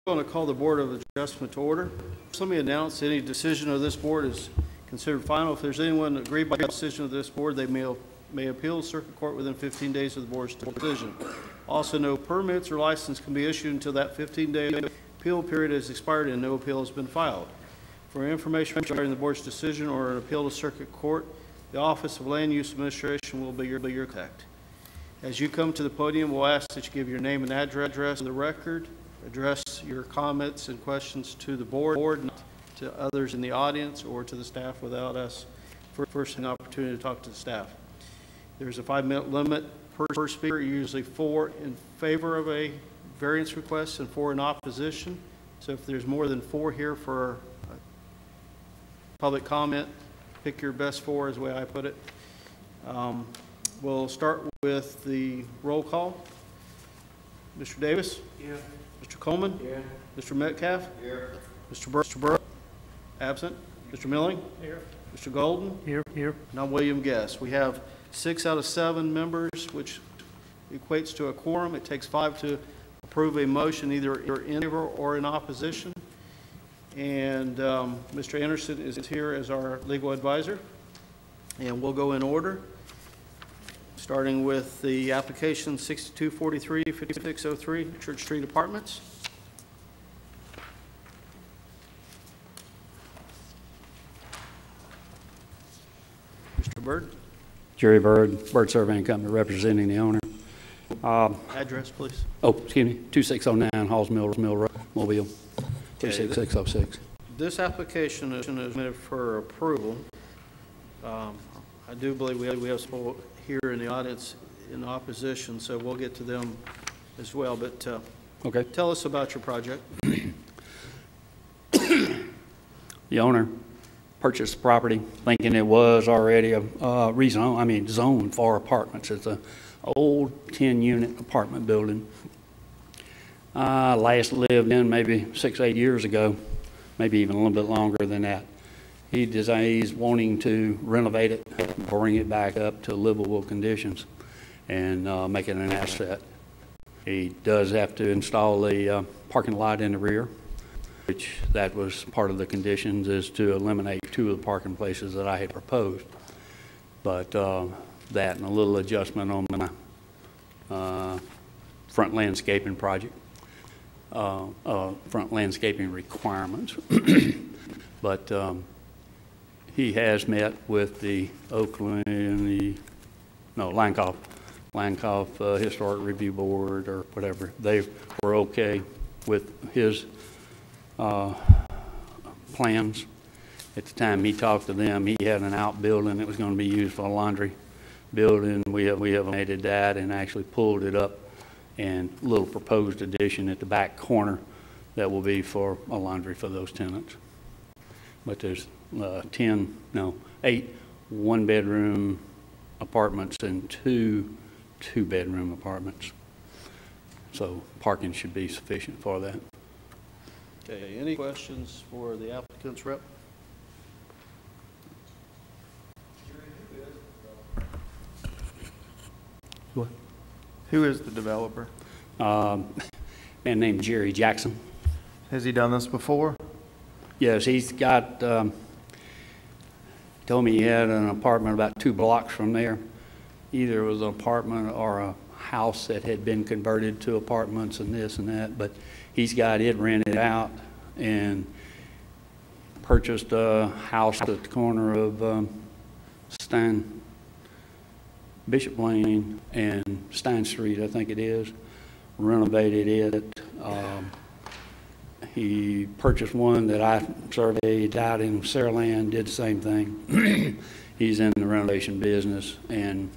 going to call the Board of Adjustment to order. So let me announce any decision of this board is considered final. If there's anyone aggrieved by the decision of this board, they may appeal to circuit court within 15 days of the board's decision. Also, no permits or license can be issued until that 15-day appeal period has expired and no appeal has been filed. For information regarding the board's decision or an appeal to circuit court, the Office of Land Use Administration will be your contact. As you come to the podium, we'll ask that you give your name and address for the record, address your comments and questions to the board, not to others in the audience or to the staff without us first an opportunity to talk to the staff. There's a 5-minute limit per speaker, usually 4 in favor of a variance request and 4 in opposition. So if there's more than 4 here for public comment, pick your best 4 is the way I put it. We'll start with the roll call. Mr. Davis? Here. Mr. Coleman? Here. Mr. Metcalf? Here. Mr. Burrow? Absent. Mr. Milling? Here. Mr. Golden? Here. And I'm William Guest. We have 6 out of 7 members, which equates to a quorum. It takes 5 to approve a motion, either in favor or in opposition. And Mr. Anderson is here as our legal advisor. And we'll go in order, starting with the application 6243-5603 Church Street Apartments. Mr. Bird. Jerry Bird, Bird Surveying Company, representing the owner. Address, please. Oh, excuse me, 2609 Halls Mill Road, Mobile, 26606. This application is submitted for approval. I do believe we have some here in the audience in opposition, so we'll get to them as well. But okay, tell us about your project. The owner purchased the property thinking it was already a zoned for apartments. It's an old 10-unit apartment building. Last lived in maybe 6-8 years ago, maybe even a little bit longer than that. He's wanting to renovate it, bring it back up to livable conditions, and make it an asset. He does have to install a parking lot in the rear, which that was part of the conditions, is to eliminate 2 of the parking places that I had proposed. But that and a little adjustment on my front landscaping project, front landscaping requirements. But he has met with the Lankoff Historic Review Board or whatever. They were okay with his plans. At the time he talked to them, he had an outbuilding that was going to be used for a laundry building. We have eliminated that and actually pulled it up, and a little proposed addition at the back corner that will be for a laundry for those tenants. But there's 8 one-bedroom apartments and 2 two-bedroom apartments. So parking should be sufficient for that. Okay, any questions for the applicant's rep? What? Who is the developer? Man named Jerry Jackson. Has he done this before? Yes, he's got, told me he had an apartment about 2 blocks from there. Either it was an apartment or a house that had been converted to apartments and this and that, but he's got it rented out and purchased a house at the corner of Bishop Lane and Stein Street, I think it is, renovated it. He purchased one that I surveyed out in Saraland, did the same thing. He's in the renovation business and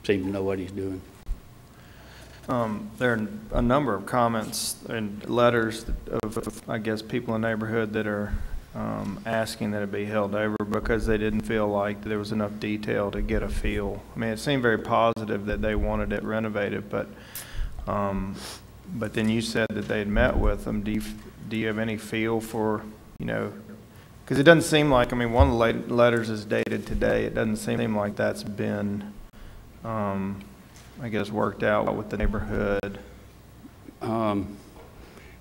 seems to know what he's doing. There are a number of comments and letters of, I guess, people in the neighborhood that are asking that it be held over because they didn't feel like there was enough detail to get a feel. I mean, it seemed very positive that they wanted it renovated, but then you said that they had met with them. Do you have any feel for, because it doesn't seem like, I mean, one of the letters is dated today. It doesn't seem like that's been, I guess, worked out with the neighborhood.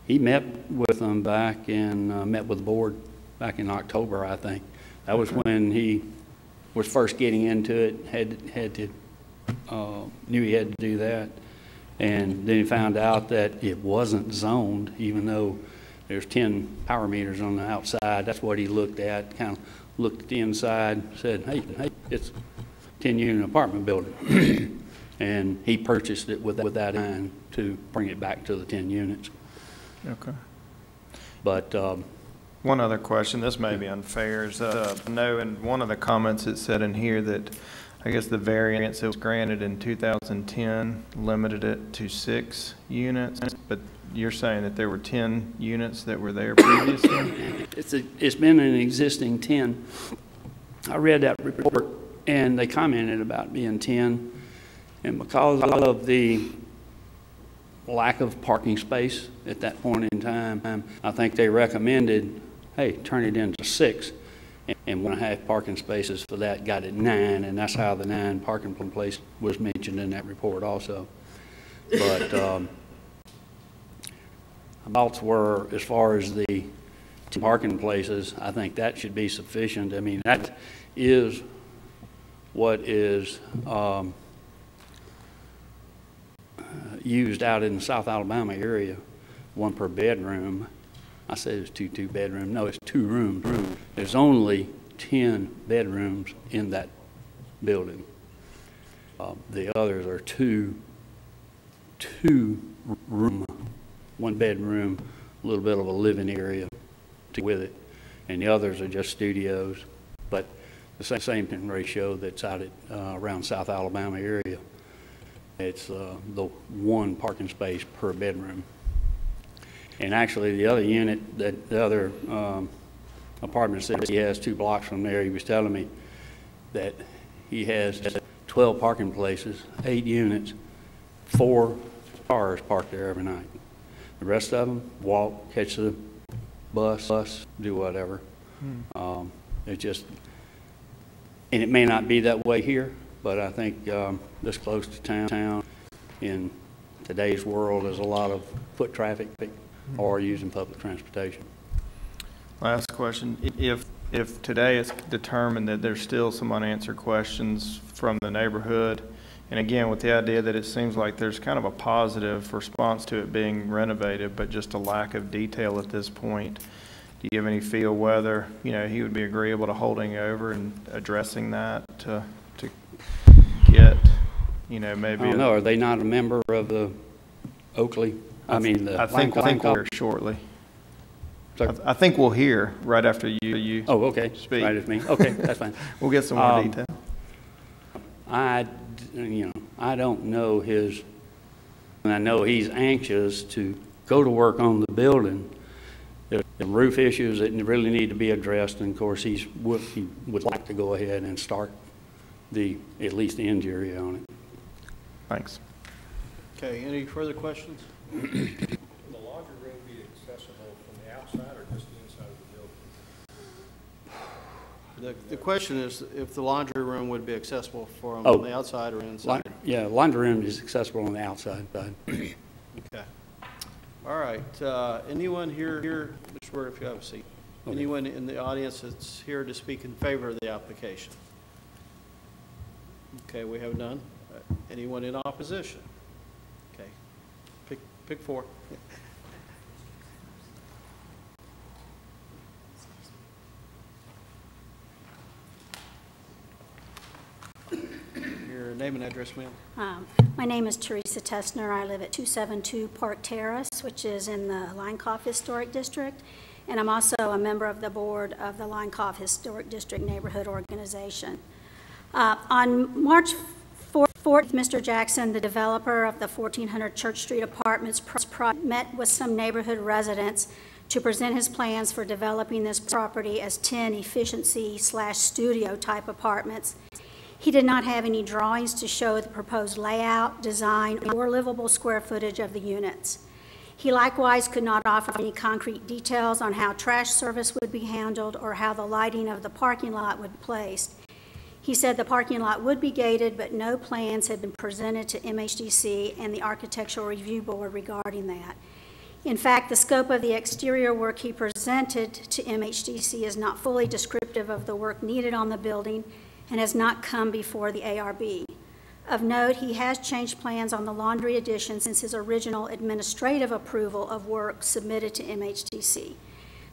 He met with them back in, met with the board back in October, I think. That was when he was first getting into it, knew he had to do that. And then he found out that it wasn't zoned, even though there's 10 power meters on the outside. That's what he looked at, kind of looked at the inside, said, hey, it's a 10-unit apartment building. And he purchased it with that in mind to bring it back to the 10 units. Okay. But one other question, this may be unfair, is I know in one of the comments it said in here that I guess the variance that was granted in 2010 limited it to 6 units, but you're saying that there were 10 units that were there previously? It's been an existing 10. I read that report, and they commented about being 10. And because of the lack of parking space at that point in time, I think they recommended, hey, turn it into 6. And 1.5 parking spaces for that got it 9, and that's how the 9 parking place was mentioned in that report also. But thoughts were, as far as the parking places, I think that should be sufficient. I mean, that is what is used out in the South Alabama area, 1 per bedroom. I said it was 2 bedroom. No, it's 2 rooms. There's only 10 bedrooms in that building. The others are 2 room, 1 bedroom, a little bit of a living area with it, and the others are just studios. But the same ratio that's out at around South Alabama area. It's the 1 parking space per bedroom. And actually, the other unit, that the other apartment that he has 2 blocks from there, he was telling me that he has 12 parking places, 8 units, 4 cars parked there every night. The rest of them walk, catch the bus, do whatever. It's just, and it may not be that way here, but I think this close to town, in today's world, there's a lot of foot traffic or using public transportation. Last question. If today it's determined that there's still some unanswered questions from the neighborhood, and again, with the idea that it seems like there's kind of a positive response to it being renovated, but just a lack of detail at this point, do you have any feel whether, you know, he would be agreeable to holding over and addressing that to get, you know, maybe? I don't know. Are they not a member of the Oakley? I think we'll hear shortly. I think we'll hear right after you Oh, okay. speak. Right with me. Okay, that's fine. We'll get some more detail. I don't know his, and I know he's anxious to go to work on the building. There's some roof issues that really need to be addressed, and of course he would like to go ahead and start at least the interior on it. Thanks. Okay, any further questions? Will the laundry room be accessible from the outside or just the inside of the building? The question is if the laundry room would be accessible from the outside or inside. Yeah, laundry room is accessible on the outside side. Okay. All right. Anyone here, Mr. Word, if you have a seat. Okay. Anyone in the audience that's here to speak in favor of the application? Okay, we have none. Anyone in opposition? Okay. Pick 4. Your name and address, ma'am. My name is Teresa Tessner. I live at 272 Park Terrace, which is in the Linecoff Historic District, and I'm also a member of the board of the Linecoff Historic District Neighborhood Organization. On March 4th, Mr. Jackson, the developer of the 1400 Church Street Apartments, met with some neighborhood residents to present his plans for developing this property as 10 efficiency/studio type apartments. He did not have any drawings to show the proposed layout, design, or livable square footage of the units. He likewise could not offer any concrete details on how trash service would be handled or how the lighting of the parking lot would be placed. He said the parking lot would be gated, but no plans had been presented to MHDC and the Architectural Review Board regarding that. In fact, the scope of the exterior work he presented to MHDC is not fully descriptive of the work needed on the building and has not come before the ARB. Of note, he has changed plans on the laundry addition since his original administrative approval of work submitted to MHDC.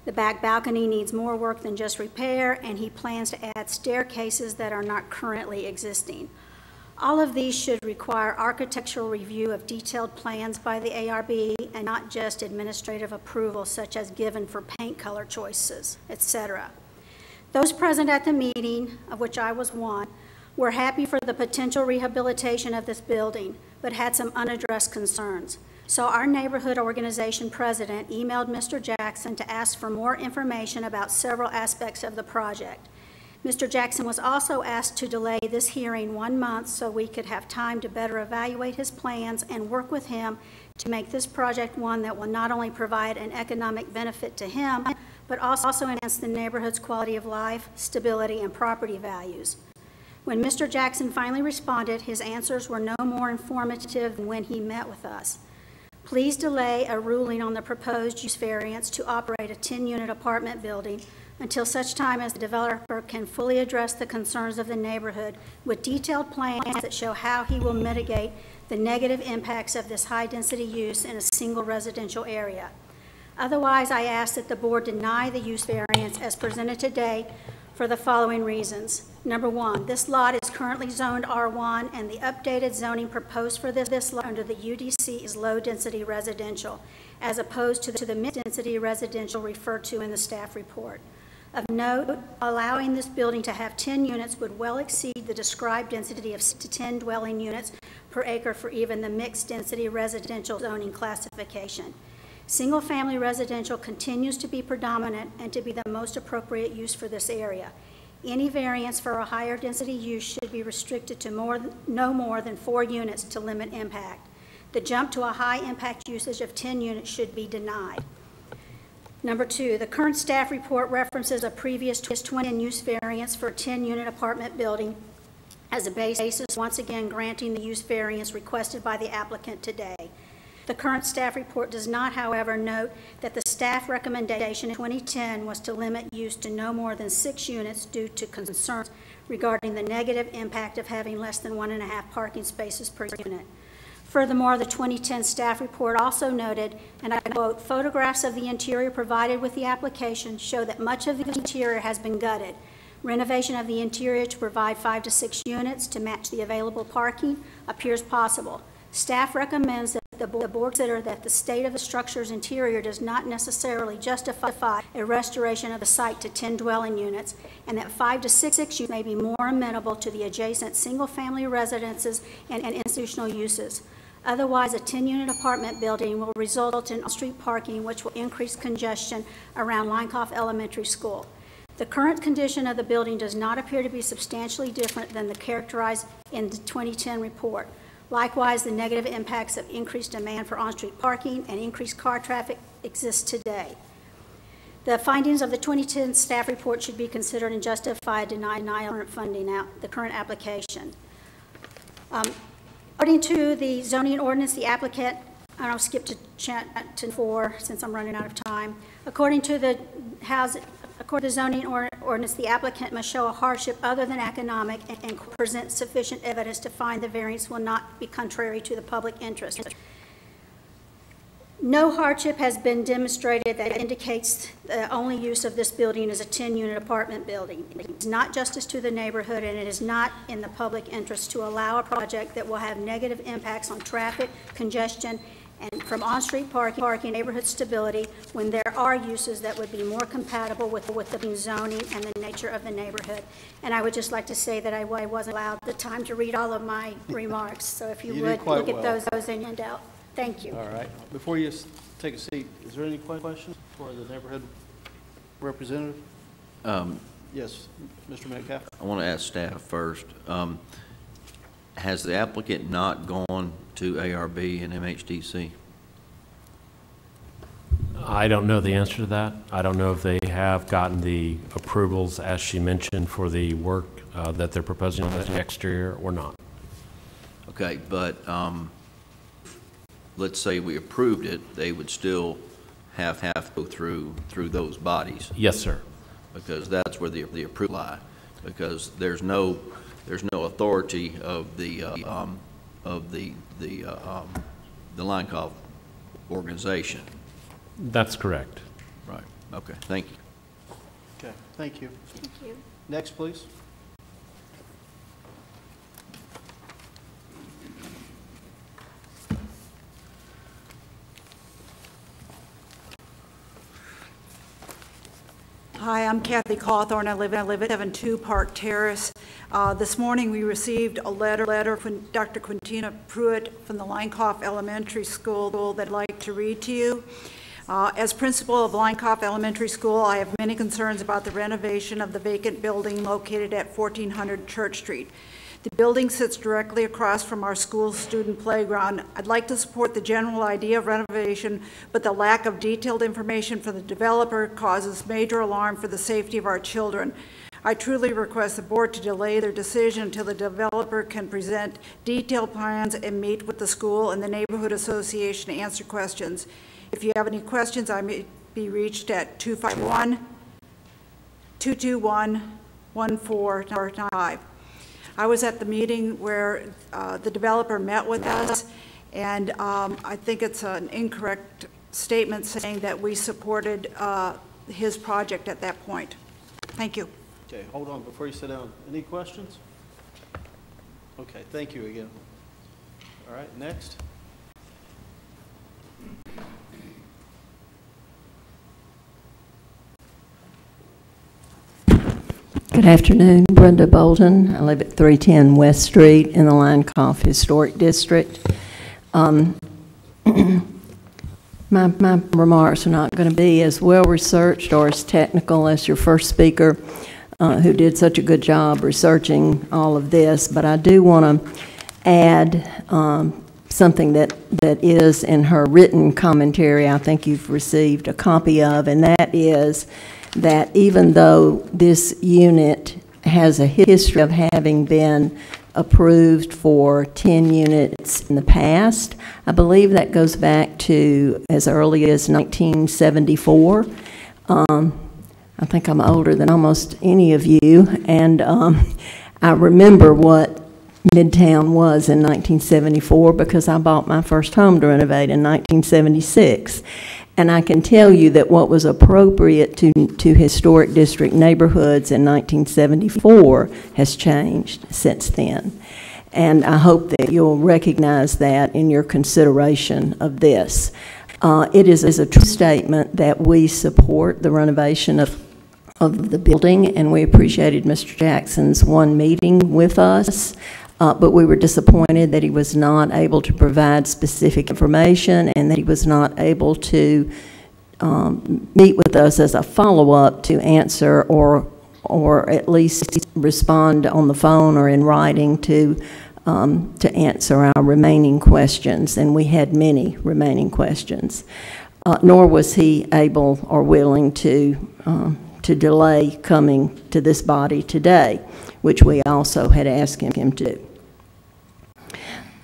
The back balcony needs more work than just repair, and he plans to add staircases that are not currently existing. All of these should require architectural review of detailed plans by the ARB and not just administrative approval such as given for paint color choices, etc. Those present at the meeting, of which I was one, were happy for the potential rehabilitation of this building, but had some unaddressed concerns. So our neighborhood organization president emailed Mr. Jackson to ask for more information about several aspects of the project. Mr. Jackson was also asked to delay this hearing 1 month so we could have time to better evaluate his plans and work with him to make this project one that will not only provide an economic benefit to him, but also enhance the neighborhood's quality of life, stability, and property values. When Mr. Jackson finally responded, his answers were no more informative than when he met with us. Please delay a ruling on the proposed use variance to operate a 10-unit apartment building until such time as the developer can fully address the concerns of the neighborhood with detailed plans that show how he will mitigate the negative impacts of this high-density use in a single residential area. Otherwise, I ask that the board deny the use variance as presented today for the following reasons. Number one, this lot is currently zoned R1, and the updated zoning proposed for this lot under the UDC is low-density residential, as opposed to the mid-density residential referred to in the staff report. Of note, allowing this building to have 10 units would well exceed the described density of 6 to 10 dwelling units per acre for even the mixed-density residential zoning classification. Single-family residential continues to be predominant and to be the most appropriate use for this area. Any variance for a higher density use should be restricted to no more than 4 units to limit impact. The jump to a high-impact usage of 10 units should be denied. Number two, the current staff report references a previous 20 use variance for a 10-unit apartment building as a basis, once again granting the use variance requested by the applicant today. The current staff report does not, however, note that the staff recommendation in 2010 was to limit use to no more than 6 units due to concerns regarding the negative impact of having less than 1.5 parking spaces per unit. Furthermore, the 2010 staff report also noted, and I quote, "Photographs of the interior provided with the application show that much of the interior has been gutted. Renovation of the interior to provide 5 to 6 units to match the available parking appears possible. Staff recommends that the board consider that the state of the structure's interior does not necessarily justify a restoration of the site to 10 dwelling units, and that 5 to 6 units may be more amenable to the adjacent single-family residences and institutional uses. Otherwise, a 10-unit apartment building will result in on-street parking, which will increase congestion around Leinkauf Elementary School. The current condition of the building does not appear to be substantially different than the characterized in the 2010 report. Likewise, the negative impacts of increased demand for on-street parking and increased car traffic exist today. The findings of the 2010 staff report should be considered and justify denial current funding the current application. According to the zoning ordinance, the applicant, and I'll skip to 4 since I'm running out of time. According to the zoning ordinance, the applicant must show a hardship other than economic and present sufficient evidence to find the variance will not be contrary to the public interest. No hardship has been demonstrated that indicates the only use of this building is a 10-unit apartment building. It is not justice to the neighborhood, and it is not in the public interest to allow a project that will have negative impacts on traffic, congestion, and from on-street parking, neighborhood stability, when there are uses that would be more compatible with the zoning and the nature of the neighborhood. And I would just like to say that I wasn't allowed the time to read all of my remarks, so if you would look at those in handout. Thank you. All right. Before you take a seat, is there any questions for the neighborhood representative? Yes, Mr. Metcalf. I want to ask staff first. Has the applicant not gone to ARB and MHDC? I don't know the answer to that. I don't know if they have gotten the approvals, as she mentioned, for the work that they're proposing on the exterior or not. Okay, but let's say we approved it, they would still have to go through those bodies, Yes, sir. because that's where the approval lie, because there's no authority of the Linecoff organization. That's correct. Right. Okay. Thank you. Okay, thank you. Thank you. Next, please. Hi, I'm Kathy Cawthorn. I live at 72 Park Terrace. This morning, we received a letter from Dr. Quintina Pruitt from the Linecoff Elementary School that I'd like to read to you. As principal of Linecoff Elementary School, I have many concerns about the renovation of the vacant building located at 1400 Church Street. The building sits directly across from our school's student playground. I'd like to support the general idea of renovation, but the lack of detailed information from the developer causes major alarm for the safety of our children. I truly request the board to delay their decision until the developer can present detailed plans and meet with the school and the neighborhood association to answer questions. If you have any questions, I may be reached at 251-221-1495. I was at the meeting where the developer met with us, and I think it's an incorrect statement saying that we supported his project at that point. Thank you. Okay, hold on before you sit down. Any questions? Okay, thank you again. All right, next. Good afternoon, Brenda Bolden. I live at 310 West Street in the Linecoff Historic District. My remarks are not going to be as well researched or as technical as your first speaker, who did such a good job researching all of this, but I do want to add something that is in her written commentary I think you've received a copy of, and that is that even though this unit has a history of having been approved for 10 units in the past, I believe that goes back to as early as 1974. I think I'm older than almost any of you, and I remember what Midtown was in 1974 because I bought my first home to renovate in 1976. And I can tell you that what was appropriate to historic district neighborhoods in 1974 has changed since then. And I hope that you'll recognize that in your consideration of this. It is a true statement that we support the renovation of the building, and we appreciated Mr. Jackson's one meeting with us. But we were disappointed that he was not able to provide specific information and that he was not able to meet with us as a follow-up to answer or at least respond on the phone or in writing to answer our remaining questions, and we had many remaining questions. Nor was he able or willing to delay coming to this body today, which we also had asked him to do.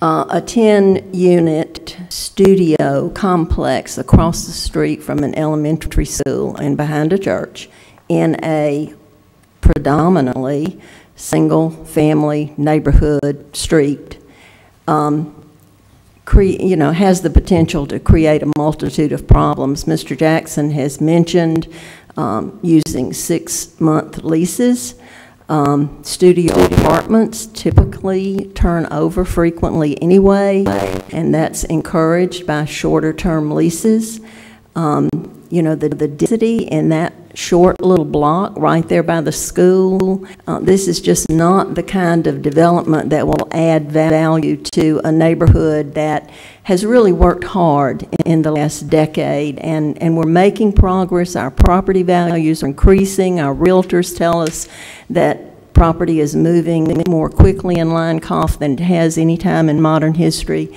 A 10-unit studio complex across the street from an elementary school and behind a church in a predominantly single-family neighborhood street, has the potential to create a multitude of problems. Mr. Jackson has mentioned using 6-month leases. Studio apartments typically turn over frequently anyway, and that's encouraged by shorter-term leases. The density in that short little block right there by the school, this is just not the kind of development that will add value to a neighborhood that has really worked hard in the last decade, and we're making progress. Our property values are increasing. Our realtors tell us that property is moving more quickly in Linecoff than it has any time in modern history.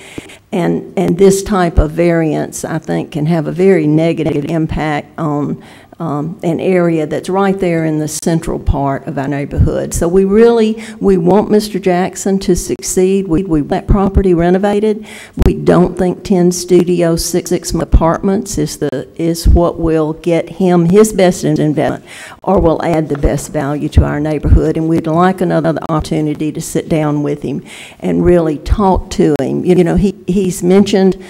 And this type of variance, I think, can have a very negative impact on an area that's right there in the central part of our neighborhood. So we want Mr. Jackson to succeed. We want that property renovated. We don't think 10 studio, six apartments is what will get him his best investment or will add the best value to our neighborhood. And we'd like another opportunity to sit down with him and really talk to him. You know, he's mentioned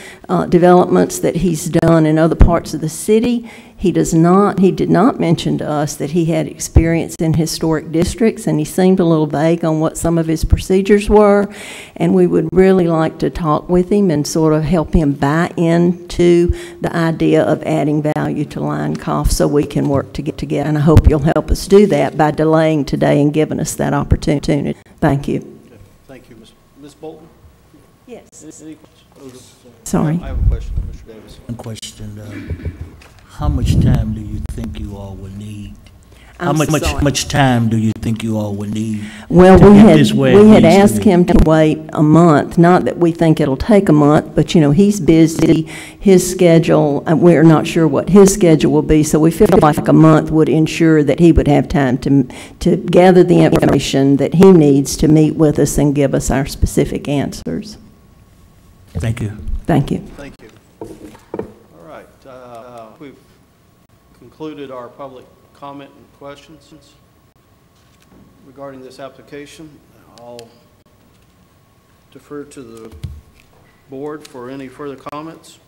developments that he's done in other parts of the city. He did not mention to us that he had experience in historic districts, and he seemed a little vague on what some of his procedures were, and we would really like to talk with him and sort of help him buy into the idea of adding value to Lioncoff so we can work together, and I hope you'll help us do that by delaying today and giving us that opportunity. Thank you. Okay. Thank you, Ms. Bolton. Yes. Any questions? Sorry. I have a question, Mr. Davis. One question, how much time do you think you all will need? How much time do you think you all will need? Well, we had it asked him to wait a month. Not that we think it'll take a month, but you know, he's busy. His schedule, and we're not sure what his schedule will be, so we feel like a month would ensure that he would have time to gather the information that he needs to meet with us and give us our specific answers. Thank you. Thank you. Thank you. All right. We've concluded our public comment and questions regarding this application. I'll defer to the board for any further comments.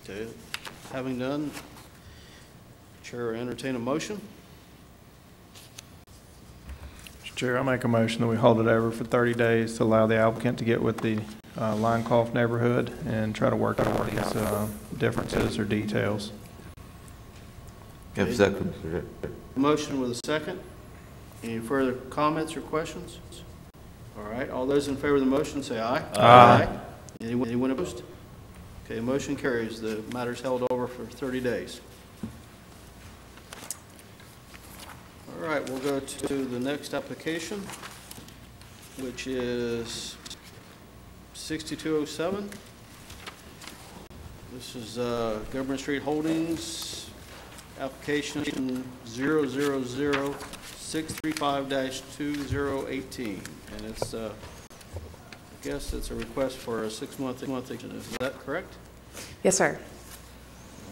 Okay. Having done, Chair will entertain a motion. Mr. Chair, I make a motion that we hold it over for 30 days to allow the applicant to get with the Lioncoff neighborhood and try to work out these differences or details. Have a second. Motion with a second. Any further comments or questions? All right, all those in favor of the motion say aye. Aye. Anyone opposed? Okay, motion carries. The matter's held over for 30 days. All right, we'll go to the next application, which is 6207. This is Government Street Holdings, application 000-635-2018. And it's, I guess it's a request for a 6-month extension. Is that correct? Yes, sir.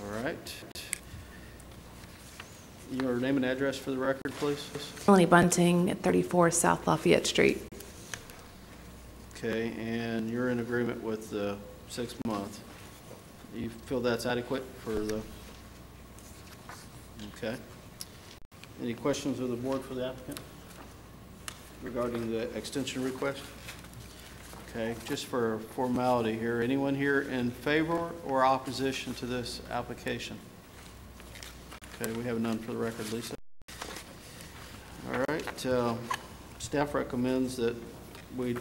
All right. Your name and address for the record, please. Melanie Bunting at 34 South Lafayette Street. Okay, and you're in agreement with the 6-month. You feel that's adequate for the, okay. Any questions of the board for the applicant regarding the extension request? Okay, just for formality here, anyone here in favor or opposition to this application? Okay, we have none for the record, Lisa. All right, staff recommends that we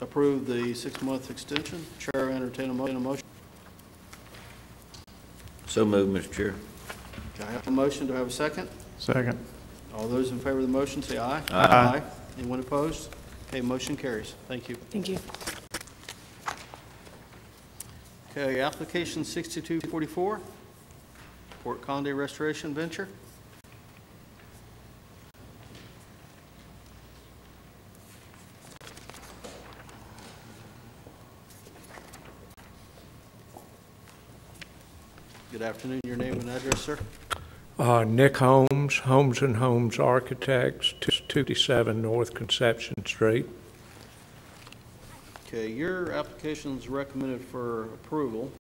approve the 6-month extension. Chair, entertain a motion. So moved, Mr. Chair. Okay, I have a motion. Do I have a second? Second. All those in favor of the motion say aye. Aye. Anyone opposed? Okay, motion carries. Thank you. Thank you. Okay, application 6244, Port Conde Restoration Venture. Good afternoon. Your name and address, sir? Nick Holmes, Holmes & Holmes Architects, 257 North Conception Street. Okay, your application is recommended for approval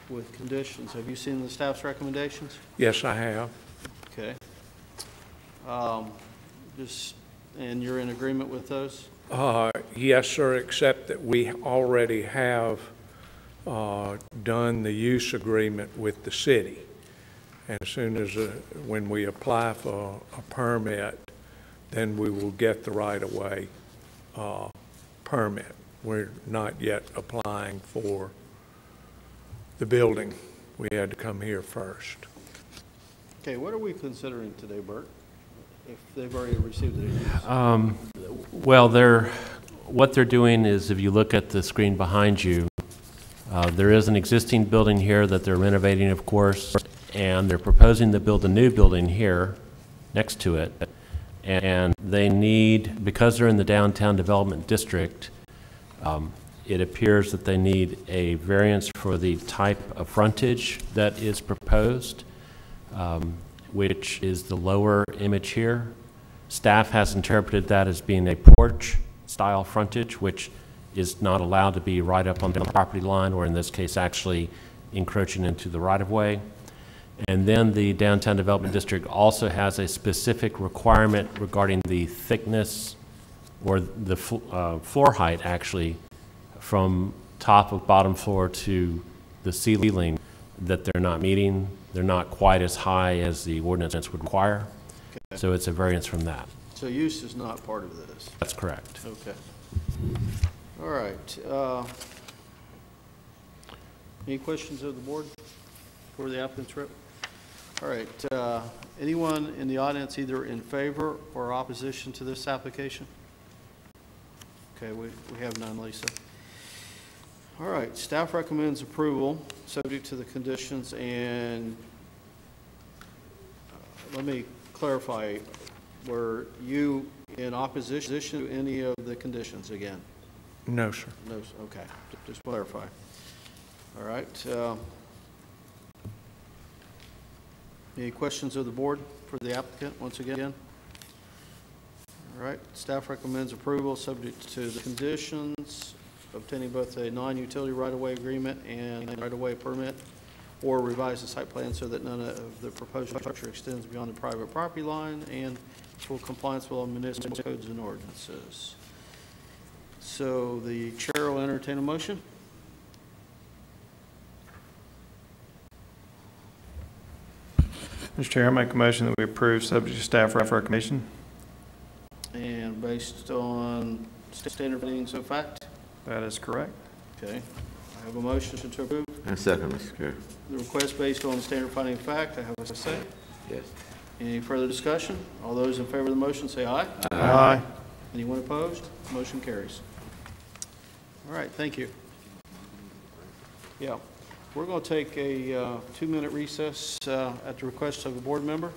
with conditions. Have you seen the staff's recommendations? Yes, I have. Okay. And you're in agreement with those? Yes, sir, except that we already have done the use agreement with the city. And as soon as, when we apply for a permit, then we will get the right-of-way permit. We're not yet applying for the building. We had to come here first. Okay, what are we considering today, Bert, if they've already received it? Well, they're what they're doing is, if you look at the screen behind you, there is an existing building here that they're renovating, of course, and they're proposing to build a new building here next to it. And they need, because they're in the downtown development district, it appears that they need a variance for the type of frontage that is proposed, which is the lower image here. Staff has interpreted that as being a porch-style frontage, which is not allowed to be right up on the property line, or in this case, actually encroaching into the right-of-way. And then the downtown development district also has a specific requirement regarding the thickness or the floor height, actually, from top of bottom floor to the ceiling, that they're not meeting. They're not quite as high as the ordinance would require. Okay. So it's a variance from that. So use is not part of this? That's correct. Okay. All right. Any questions of the board for the applicant's rep? All right. Anyone in the audience either in favor or opposition to this application? Okay, we have none, Lisa. All right. Staff recommends approval, subject to the conditions, and let me clarify. Were you in opposition to any of the conditions again? No, sir. No, okay, just clarify. All right. Any questions of the board for the applicant once again? All right, staff recommends approval subject to the conditions, obtaining both a non-utility right-of-way agreement and a right-of-way permit, or revise the site plan so that none of the proposed structure extends beyond the private property line, and full compliance with all municipal codes and ordinances. So the chair will entertain a motion. Mr. Chair, I make a motion that we approve subject to staff recommendation. And based on standard findings of fact? That is correct. Okay. I have a motion to approve. And second, Mr. Chair. The request based on standard finding of fact. I have a say. Yes. Any further discussion? All those in favor of the motion say aye. Aye. Anyone opposed? Motion carries. All right, thank you. Yeah, we're going to take a 2-minute recess at the request of a board member.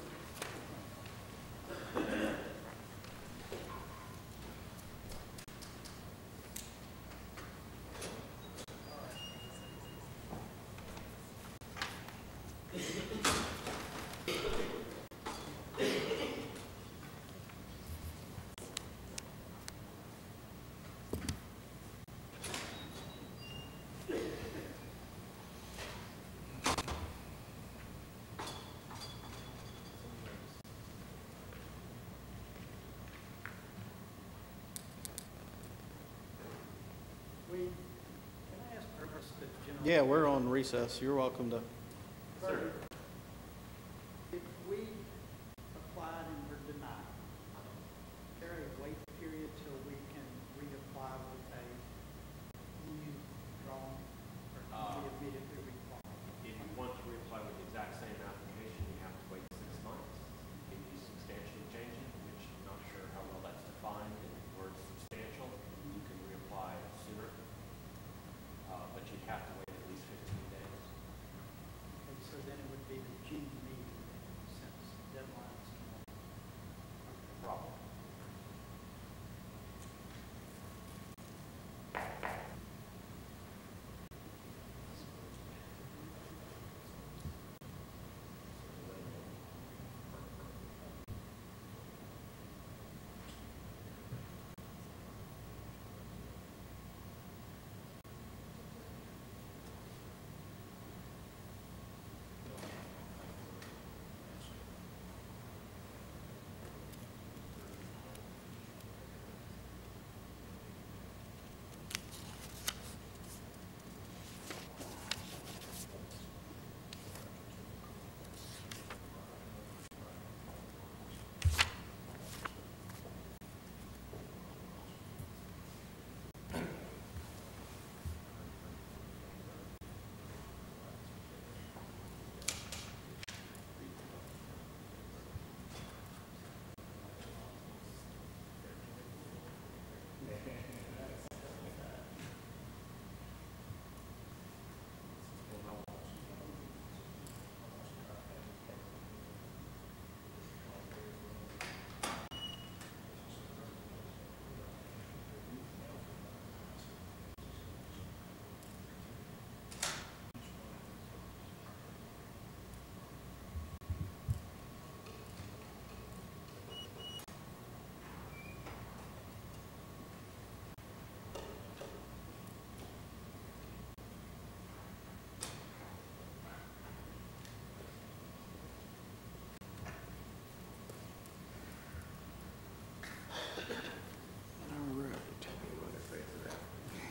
Yeah, we're on recess. You're welcome to. Sir, if we applied and were denied, is there a wait period till we can reapply with a new drawing? Or can we immediately reapply? If you want to reapply with the exact same application, you have to wait 6 months. If you substantially change it, which I'm not sure how well that's defined in the word substantial, you can reapply sooner. But you'd have to wait at least 15 days. And so then it would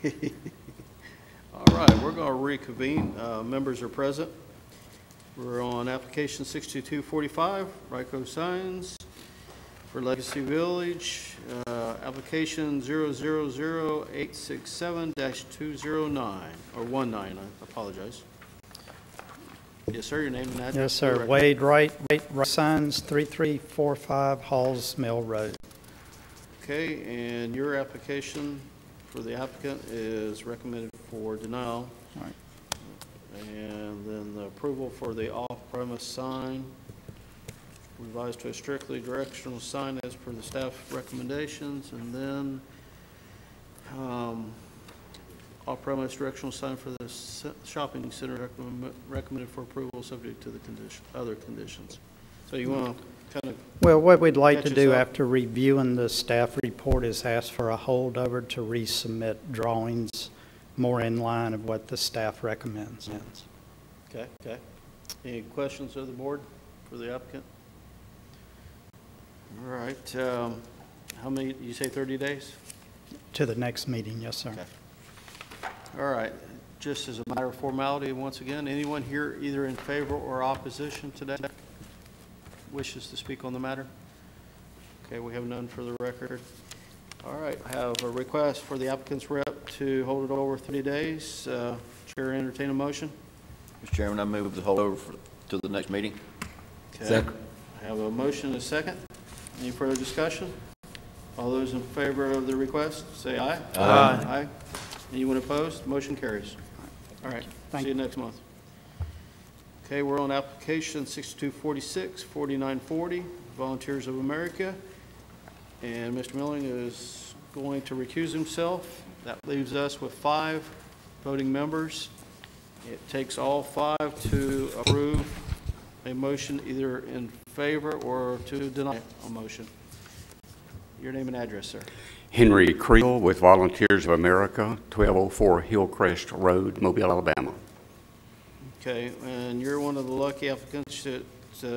All right, we're going to reconvene. Members are present. We're on application 62245, Ryko Signs for Legacy Village, application 000867-209, or 19, I apologize. Yes, sir, your name and address. Yes, sir. Wade Wright, Signs, 3345 Halls Mill Road. Okay, and your application for the applicant is recommended for denial. All right. And then the approval for the off-premise sign, revised to a strictly directional sign as per the staff recommendations, and then off-premise directional sign for the shopping center recommended for approval subject to the other conditions. So you want to kind of... Well, what we'd like to catch do us up? after reviewing the staff report is ask for a holdover to resubmit drawings more in line of what the staff recommends. Okay, okay. Any questions of the board for the applicant? All right. How many, you say 30 days? To the next meeting, yes, sir. Okay. All right. Just as a matter of formality, once again, anyone here either in favor or opposition today wishes to speak on the matter? Okay, we have none for the record. All right, I have a request for the applicant's rep to hold it over 30 days. Chair, entertain a motion. Mr. Chairman, I move to hold over to the next meeting. Okay. Second. I have a motion and a second. Any further discussion? All those in favor of the request, say aye. Aye. Aye. Anyone opposed? Motion carries. All right, see you next month. Okay, we're on application 6246, 4940, Volunteers of America. And Mr. Milling is going to recuse himself. That leaves us with 5 voting members. It takes all 5 to approve a motion either in favor or to deny a motion. Your name and address, sir. Henry Creel with Volunteers of America, 1204 Hillcrest Road, Mobile, Alabama. Okay, and you're one of the lucky applicants that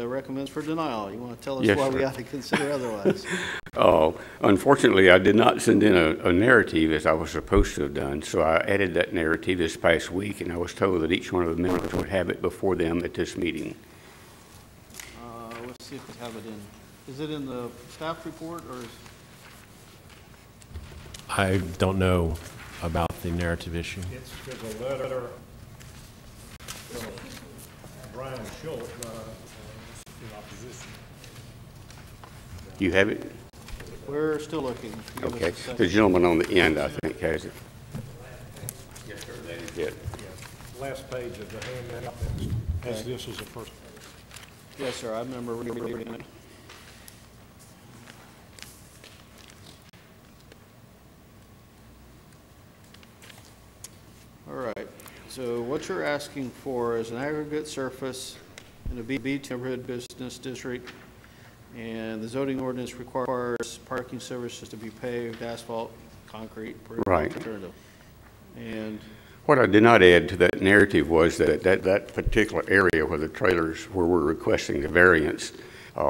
recommends for denial. You want to tell us Yes, why sir. we ought to consider otherwise? Unfortunately, I did not send in a narrative as I was supposed to have done, so I added that narrative this past week, and I was told that each one of the members would have it before them at this meeting. Let's see if we have it in. Is it in the staff report or is... I don't know about the narrative issue. There's a letter from Brian Schultz, in opposition. You have it? We're still looking. Give us Okay. a second. The gentleman on the end, I think, has it. Yes, sir, that is it. Yeah, last page of the handout has this as a first. Yes, sir, I remember reading it. All right, so what you're asking for is an aggregate surface in a B neighborhood business district, and the zoning ordinance requires parking services to be paved, asphalt, concrete. Right. Alternative. And What I did not add to that narrative was that particular area where the trailers, where we're requesting the variance,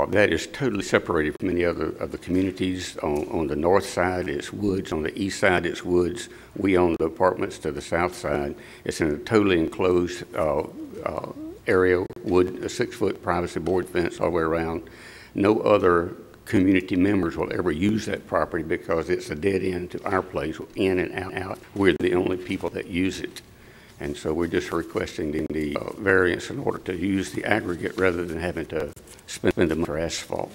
that is totally separated from any other of the communities. On the north side, it's woods. On the east side, it's woods. We own the apartments to the south side. It's in a totally enclosed area, wood, a 6-foot privacy board fence all the way around. No other community members will ever use that property because it's a dead end to our place, in and out. We're the only people that use it. And so we're just requesting the variance in order to use the aggregate rather than having to spend the money for asphalt.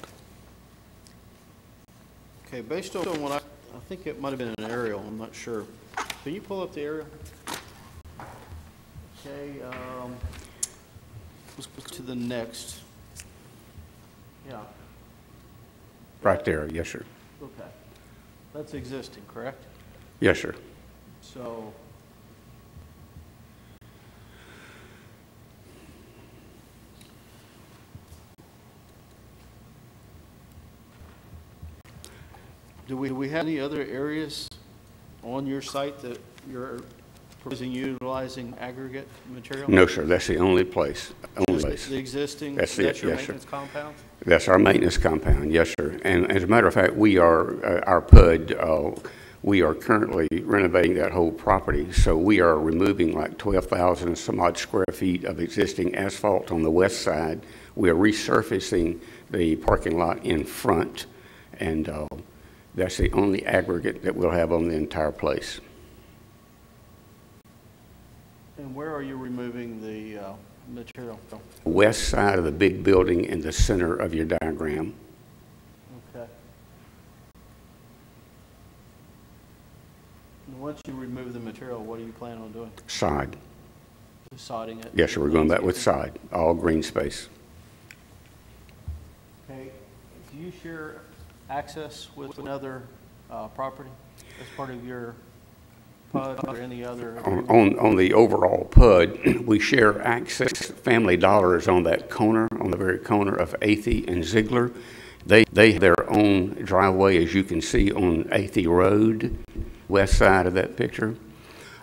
okay, based on what I think it might have been an aerial, I'm not sure. Can you pull up the aerial? Okay, let's go to the next. Yeah, Right there, yes, sir. okay. That's existing, correct? Yes, sir. So, do we have any other areas on your site that you're proposing utilizing aggregate material? No, sir, that's the only place. Only Just place. the existing, That's that's it, your yes, sir. maintenance compound? That's our maintenance compound, yes, sir. And as a matter of fact, we are, our PUD, We are currently renovating that whole property, so we are removing like 12,000 and some odd square feet of existing asphalt on the west side. We are resurfacing the parking lot in front, and that's the only aggregate that we'll have on the entire place. And where are you removing the material? West side of the big building in the center of your diagram. Okay. And once you remove the material, what do you plan on doing? Side. Sodding it? Yes, sir, we're going back with side, all green space. Okay. Do you share access with another property as part of your PUD or any other? On the overall PUD, we share access. Family Dollar is on that corner, on the very corner of Athey and Ziegler. They have their own driveway, as you can see, on Athey Road, west side of that picture.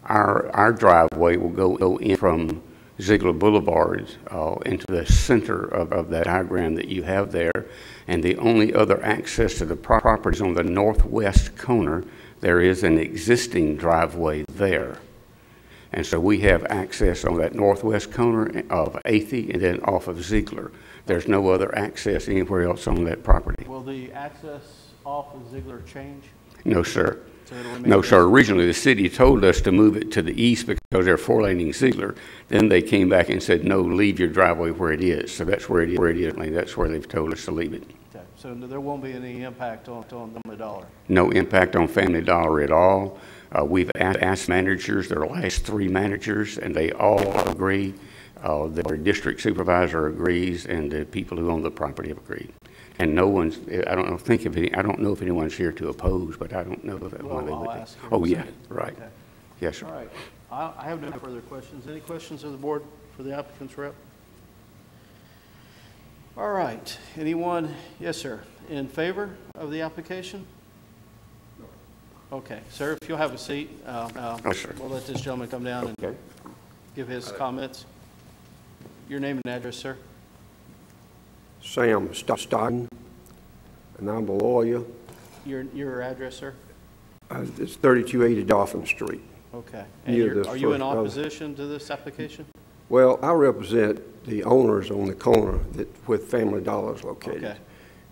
Our driveway will go in from Ziegler Boulevard into the center of that diagram that you have there. And the only other access to the property is on the northwest corner. There is an existing driveway there. And so we have access on that northwest corner of Athey and then off of Ziegler. There's no other access anywhere else on that property. Will the access off of Ziegler change? No, sir. So it'll remain No, sir. Originally, the city told us to move it to the east because they're four-laning Ziegler. Then they came back and said, no, leave your driveway where it is. So that's where it is. That's where they've told us to leave it. Okay. So there won't be any impact on Family Dollar? No impact on Family Dollar at all. We've asked managers, their last 3 managers, and they all agree. Their district supervisor agrees, and the people who own the property have agreed. And no one's, I don't know if anyone's here to oppose, but I don't know if one they would be. Oh, yeah, right. Okay. Yes, sir. All right. I have no further questions. Any questions of the board for the applicant's rep? All right. Anyone? Yes, sir. In favor of the application? No. Okay. Sir, if you'll have a seat, sir. We'll let this gentleman come down and give his comments. Your name and address, sir? Sam Stockton, and I'm a lawyer. Your address, sir? It's 3280 Dolphin Street. Okay. And are you in opposition to this application? Well, I represent the owners on the corner where Family Dollar is located. Okay.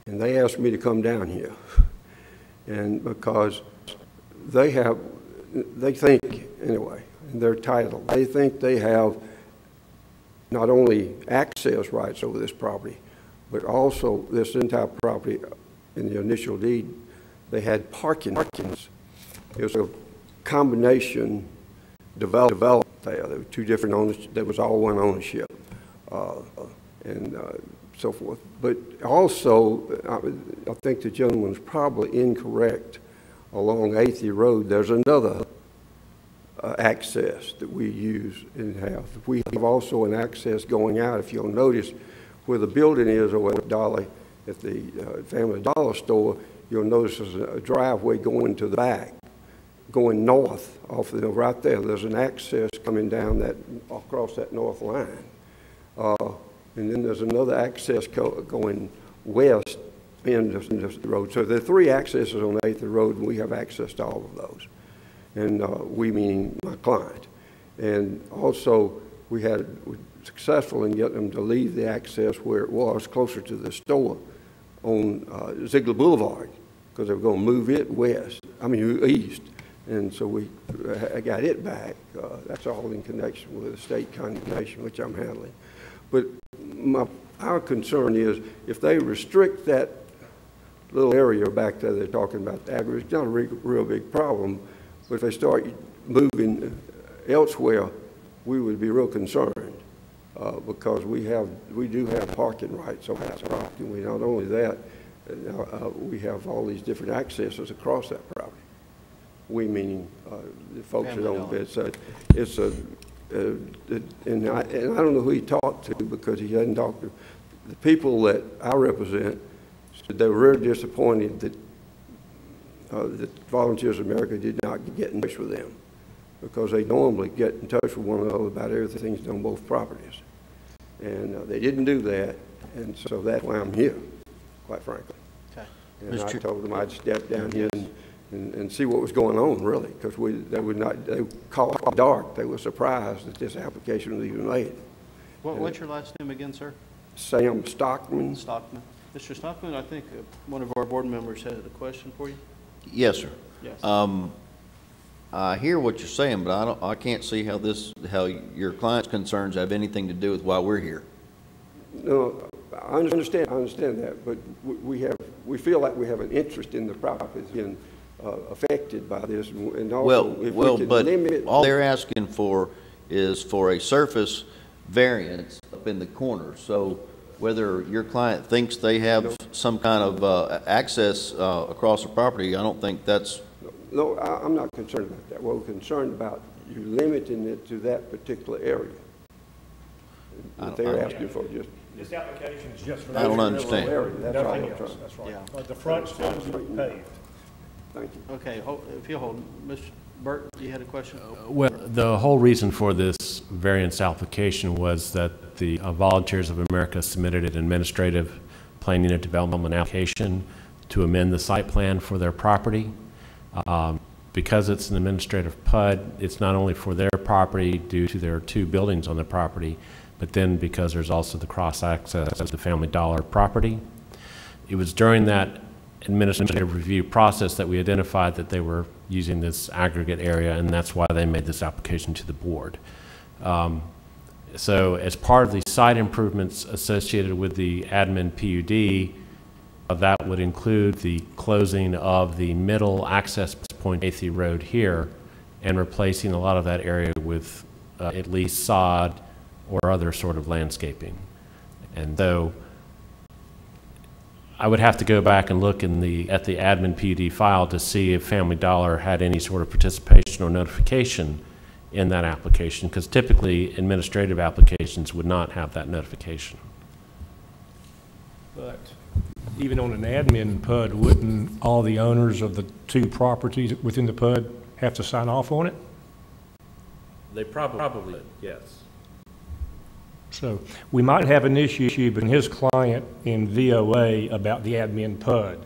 And they asked me to come down here. And because they think, anyway, in their title, they think they have not only access rights over this property, but also this entire property in the initial deed, they had parkings. It was a combination development there. There were 2 different owners. There was all one ownership and so forth. But also, I think the gentleman's probably incorrect. Along Athey Road, there's another access that we use and have. We have also an access going out, if you'll notice, where the building is over at Dolly, at the Family Dollar store, you'll notice there's a driveway going to the back, going north off the, right there. There's an access coming down across that north line. And then there's another access going west in the road. So there are 3 accesses on 8th Road, and we have access to all of those. And we meaning my client. And also, we're successful in getting them to leave the access where it was, closer to the store on Ziegler Boulevard, because they were going to move it east. And so I got it back. That's all in connection with the state condemnation, which I'm handling. But our concern is if they restrict that little area back there they're talking about, it's not a real big problem. But if they start moving elsewhere, we would be real concerned because we do have parking rights on that property. We not only that, we have all these different accesses across that property. We meaning the folks that own it. So it's and I don't know who he talked to because he hadn't talked to the people that I represent. Said they were really disappointed that Volunteers of America did not get in touch with them because they normally get in touch with one another about everything that's on both properties. And they didn't do that, and so that's why I'm here, quite frankly. Okay. And I told them I'd step down here and see what was going on, really, because they caught off dark. They were surprised that this application was even made. What's your last name again, sir? Sam Stockman. Stockman. Mr. Stockman, I think one of our board members had a question for you. Yes, sir. Yes. I hear what you're saying, but I can't see how your client's concerns have anything to do with why we're here. No, I understand that, but we feel like we have an interest in the property that's been affected by this, and also if we could limit. All they're asking for is for a surface variance up in the corner. So whether your client thinks they have some kind of access across the property, I don't think that's. No, I'm not concerned about that. We're concerned about you limiting it to that particular area. They're asking for just. This application is just for. I don't understand. Nothing else, that's right. Yeah. But the front's still paved. Thank you. Okay, if you'll hold. Mr. Burt, you had a question? Well, the whole reason for this variance application was that the Volunteers of America submitted an administrative planning and development application to amend the site plan for their property. Because it's an administrative PUD, it's not only for their property due to their 2 buildings on the property, but then because there's also the cross-access of the Family Dollar property. It was during that administrative review process that we identified that they were using this aggregate area, and that's why they made this application to the board. So as part of the site improvements associated with the admin PUD, that would include the closing of the middle access point, 8th Road here, and replacing a lot of that area with at least sod or other sort of landscaping. And so I would have to go back and look at the admin PUD file to see if Family Dollar had any sort of participation or notification in that application, because typically administrative applications would not have that notification. But even on an admin PUD, wouldn't all the owners of the 2 properties within the PUD have to sign off on it? They probably would, yes. So we might have an issue between his client and VOA about the admin PUD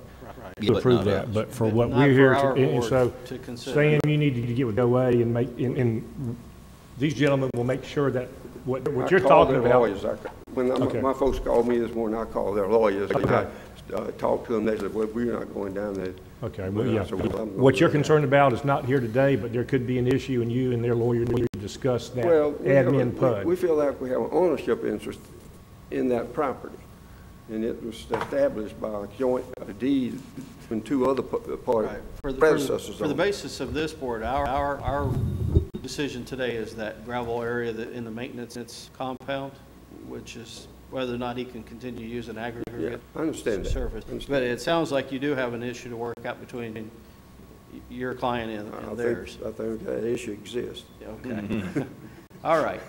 to approve that. But for what we're here to, so Sam, you need to get with VOA and and these gentlemen will make sure that what you're talking about. Lawyers. My folks called me this morning, I called their lawyers. Okay. And I talked to them, they said, well, we're not going down there. Okay, well, yeah. What you're concerned about is not here today, but there could be an issue, and you and their lawyer need to discuss that admin PUD. We feel like we have an ownership interest in that property, and it was established by a joint deed between 2 other parties, predecessors. For the basis of this board, our decision today is that gravel area in the maintenance compound, which is whether or not he can continue to use an aggregate I understand surface. But it sounds like you do have an issue to work out between your client and theirs. I think that issue exists. Okay. All right.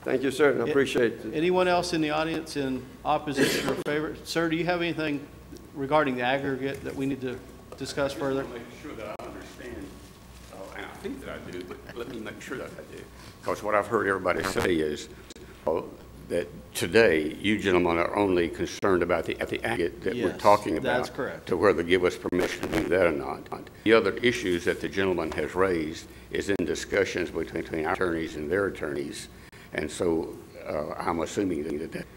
Thank you, sir, and I appreciate it. Anyone else in the audience in opposition or favor? Sir, do you have anything regarding the aggregate that we need to discuss further? Make sure that I understand, and I think that I do, but let me make sure that I do. Because what I've heard everybody say is that today, you gentlemen are only concerned about the aggregate that we're talking about. That's correct. To whether give us permission to do that or not. The other issues that the gentleman has raised is in discussions between our attorneys and their attorneys. And so I'm assuming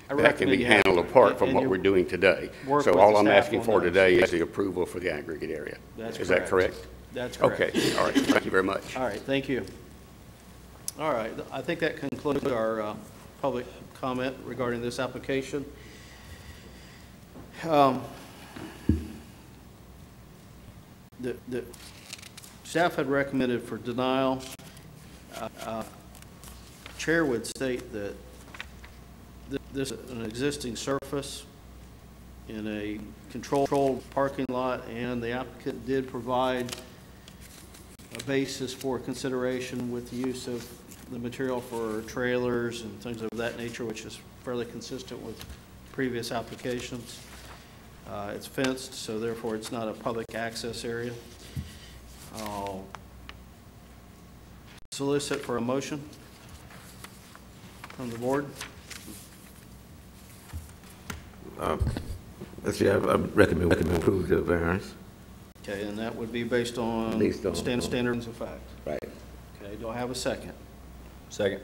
that can be handled apart from what we're doing today. So all I'm asking for today is the approval for the aggregate area. Is that correct? That's correct. Okay, all right. Thank you very much. All right, thank you. All right, I think that concludes our public comment regarding this application. The staff had recommended for denial. Chair would state that this is an existing surface in a controlled parking lot, and the applicant did provide a basis for consideration with the use of the material for trailers and things of that nature, which is fairly consistent with previous applications. It's fenced, so therefore it's not a public access area. I'll solicit for a motion from the board. Let's see, I recommend approve the variance. Okay, and that would be based on standards of fact. Right. Okay, do I have a second? Second.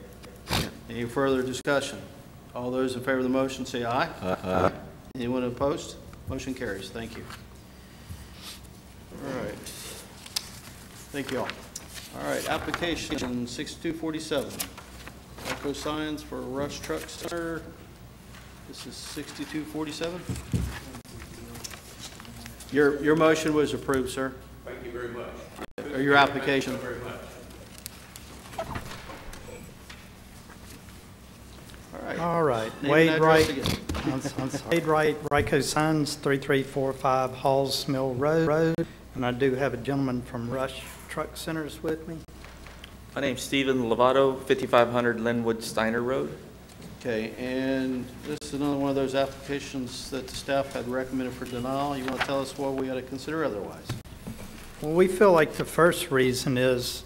Any further discussion? All those in favor of the motion say aye. Aye. Anyone opposed? Motion carries. Thank you. All right. Thank you all. All right, application 6247. Echo signs for Rush Truck Center. This is 6247. Your motion was approved, sir. Thank you very much. Or your application. Thank you very much. All right. Name Wade and Wright. address again. I'm sorry. Wade Wright, Ryco Signs, 3345 Halls Mill Road. And I do have a gentleman from Rush Truck Centers with me. My name's Stephen Lovato, 5500 Linwood Steiner Road. Okay, and this is another one of those applications that the staff had recommended for denial. You want to tell us what we ought to consider otherwise? Well, we feel like the first reason is,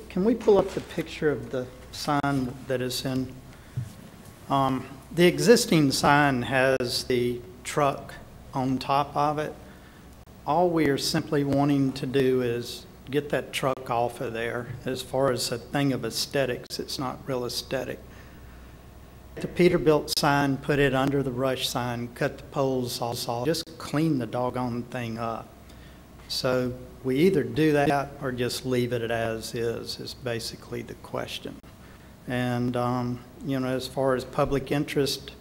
can we pull up the picture of the sign that is in? The existing sign has the truck on top of it. All we are simply wanting to do is get that truck off of there. As far as a thing of aesthetics, it's not real aesthetic. The Peterbilt sign, put it under the Rush sign, cut the poles off, just clean the doggone thing up. So we either do that or just leave it as is basically the question. And, you know, as far as public interest,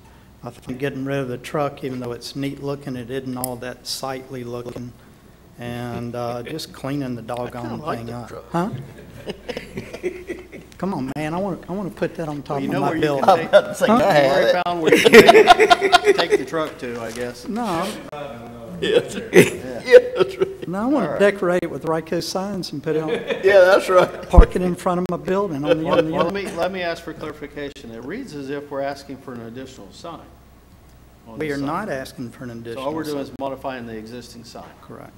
I think getting rid of the truck, even though it's neat looking, it isn't all that sightly looking. And just cleaning the doggone thing up. Huh? Come on, man, I want to put that on top of my building. Take the truck to, I guess. No. Yeah, that's right. No, I want to decorate it with Ryco signs and put it on. Yeah, that's right. Park it in front of my building on the end. Let me ask for clarification. It reads as if we're asking for an additional sign. We are not asking for an additional sign. So all we're doing is modifying the existing sign. Correct.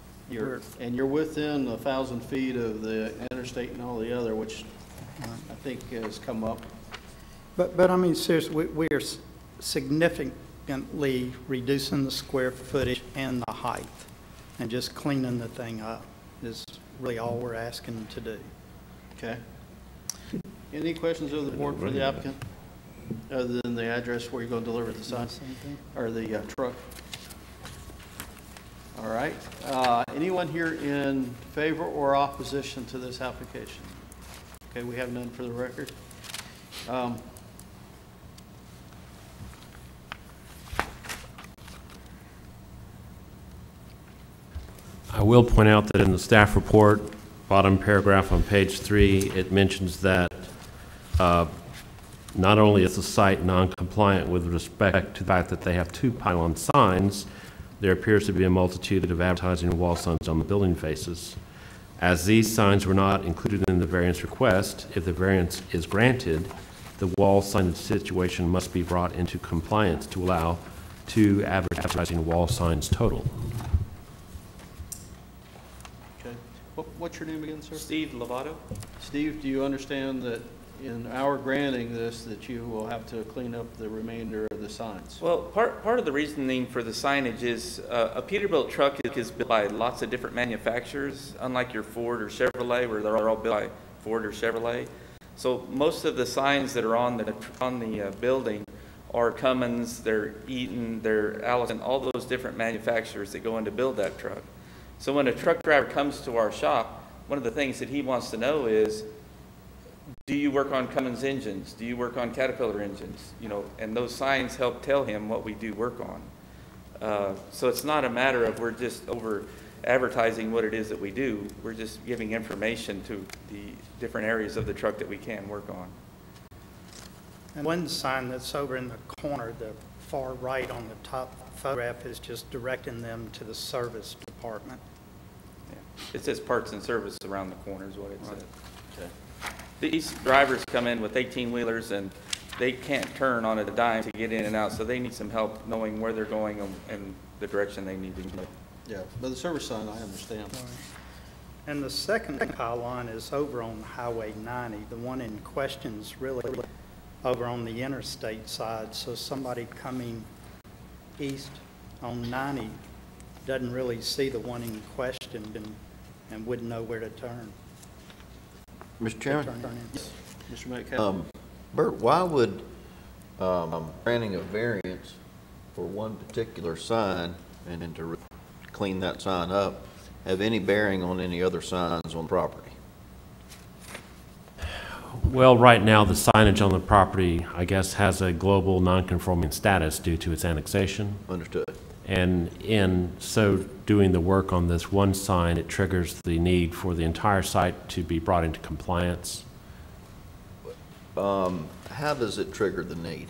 And you're within 1,000 feet of the interstate and all the other, which I think has come up. But I mean, seriously, we are significantly reducing the square footage and the height, and just cleaning the thing up is really all we're asking to do. Okay. Any questions of the board for the applicant, other than the address where you're going to deliver the sign or the truck? All right. Anyone here in favor or opposition to this application? Okay, we have none for the record. I will point out that in the staff report, bottom paragraph on page 3, it mentions that not only is the site non-compliant with respect to the fact that they have 2 pylon signs, there appears to be a multitude of advertising wall signs on the building faces. As these signs were not included in the variance request, if the variance is granted, the wall signage situation must be brought into compliance to allow 2 advertising wall signs total. Okay. What's your name again, sir? Steve Lovato. Steve, do you understand that in our granting this, that you will have to clean up the remainder of the signs? Well, part of the reasoning for the signage is a Peterbilt truck is built by lots of different manufacturers, unlike your Ford or Chevrolet, where they're all built by Ford or Chevrolet. So most of the signs that are on the building are Cummins, they're Eaton, they're Allison, all those different manufacturers that go in to build that truck. So when a truck driver comes to our shop, one of the things that he wants to know is, do you work on Cummins engines? Do you work on Caterpillar engines? You know, and those signs help tell him what we do work on. So it's not a matter of we're just over advertising what it is that we do. We're just giving information to the different areas of the truck that we can work on. And one sign that's over in the corner, the far right on the top photograph, is just directing them to the service department. Yeah. It says parts and service around the corner is what it says. Okay. These drivers come in with 18-wheelers and they can't turn on a dime to get in and out, so they need some help knowing where they're going and the direction they need to go. Yeah, but the service sign, I understand. And the second pylon is over on Highway 90. The one in question is really over on the interstate side, so somebody coming east on 90 doesn't really see the one in question and wouldn't know where to turn. Mr. Chairman? Yes. Mr. Metcalf? Bert, why would granting a variance for one particular sign and then to clean that sign up have any bearing on any other signs on the property? Well, right now, the signage on the property, I guess, has a global non-conforming status due to its annexation. Understood. And in so doing the work on this one sign, it triggers the need for the entire site to be brought into compliance. How does it trigger the need?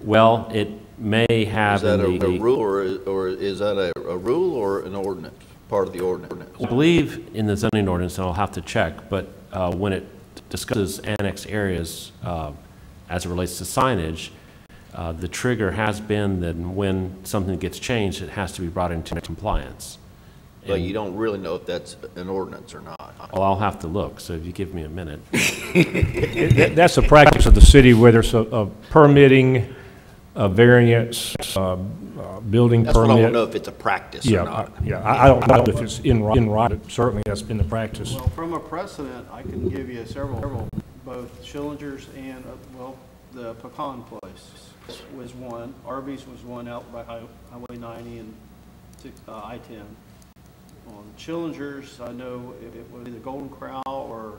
Well, it may have. Is that a rule or is that a rule or an ordinance, part of the ordinance? I believe in the zoning ordinance, and I'll have to check, but when it discusses annexed areas as it relates to signage, the trigger has been that when something gets changed, it has to be brought into compliance. But you don't really know if that's an ordinance or not. Well, I'll have to look, so if you give me a minute. That's the practice of the city, whether it's a permitting, a variance, building permit. That's what I want to know, if it's a practice or not. I don't know if it's in right. Certainly, that's been the practice. Well, from a precedent, I can give you several, both Schillinger's and, the Pecan Place was one. Arby's was one out by Highway 90 and I-10. On Schillinger's, I know it was either Golden Corral or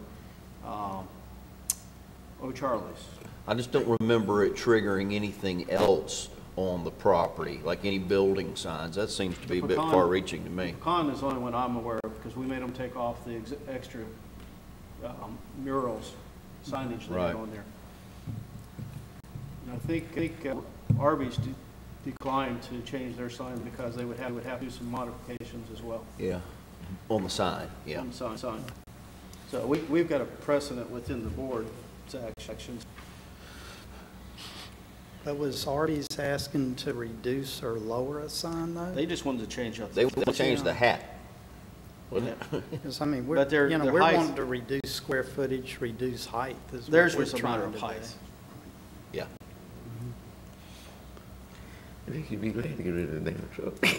O'Charlie's. I just don't remember it triggering anything else on the property, like any building signs. That seems to be a bit far-reaching to me. Pecan is the only one I'm aware of, because we made them take off the extra murals signage they had on there. And I think Arby's declined to change their sign because they would have to do some modifications as well. Yeah, on the sign, yeah. On the sign. So we've got a precedent within the board sections. But was Arby's asking to reduce or lower a sign, though? They just wanted to change up. They changed the hat. Because, I mean, we're their wanting to reduce square footage, reduce height. Theirs was a matter of height. Yeah. I think you'd be glad to get rid of the damn truck. I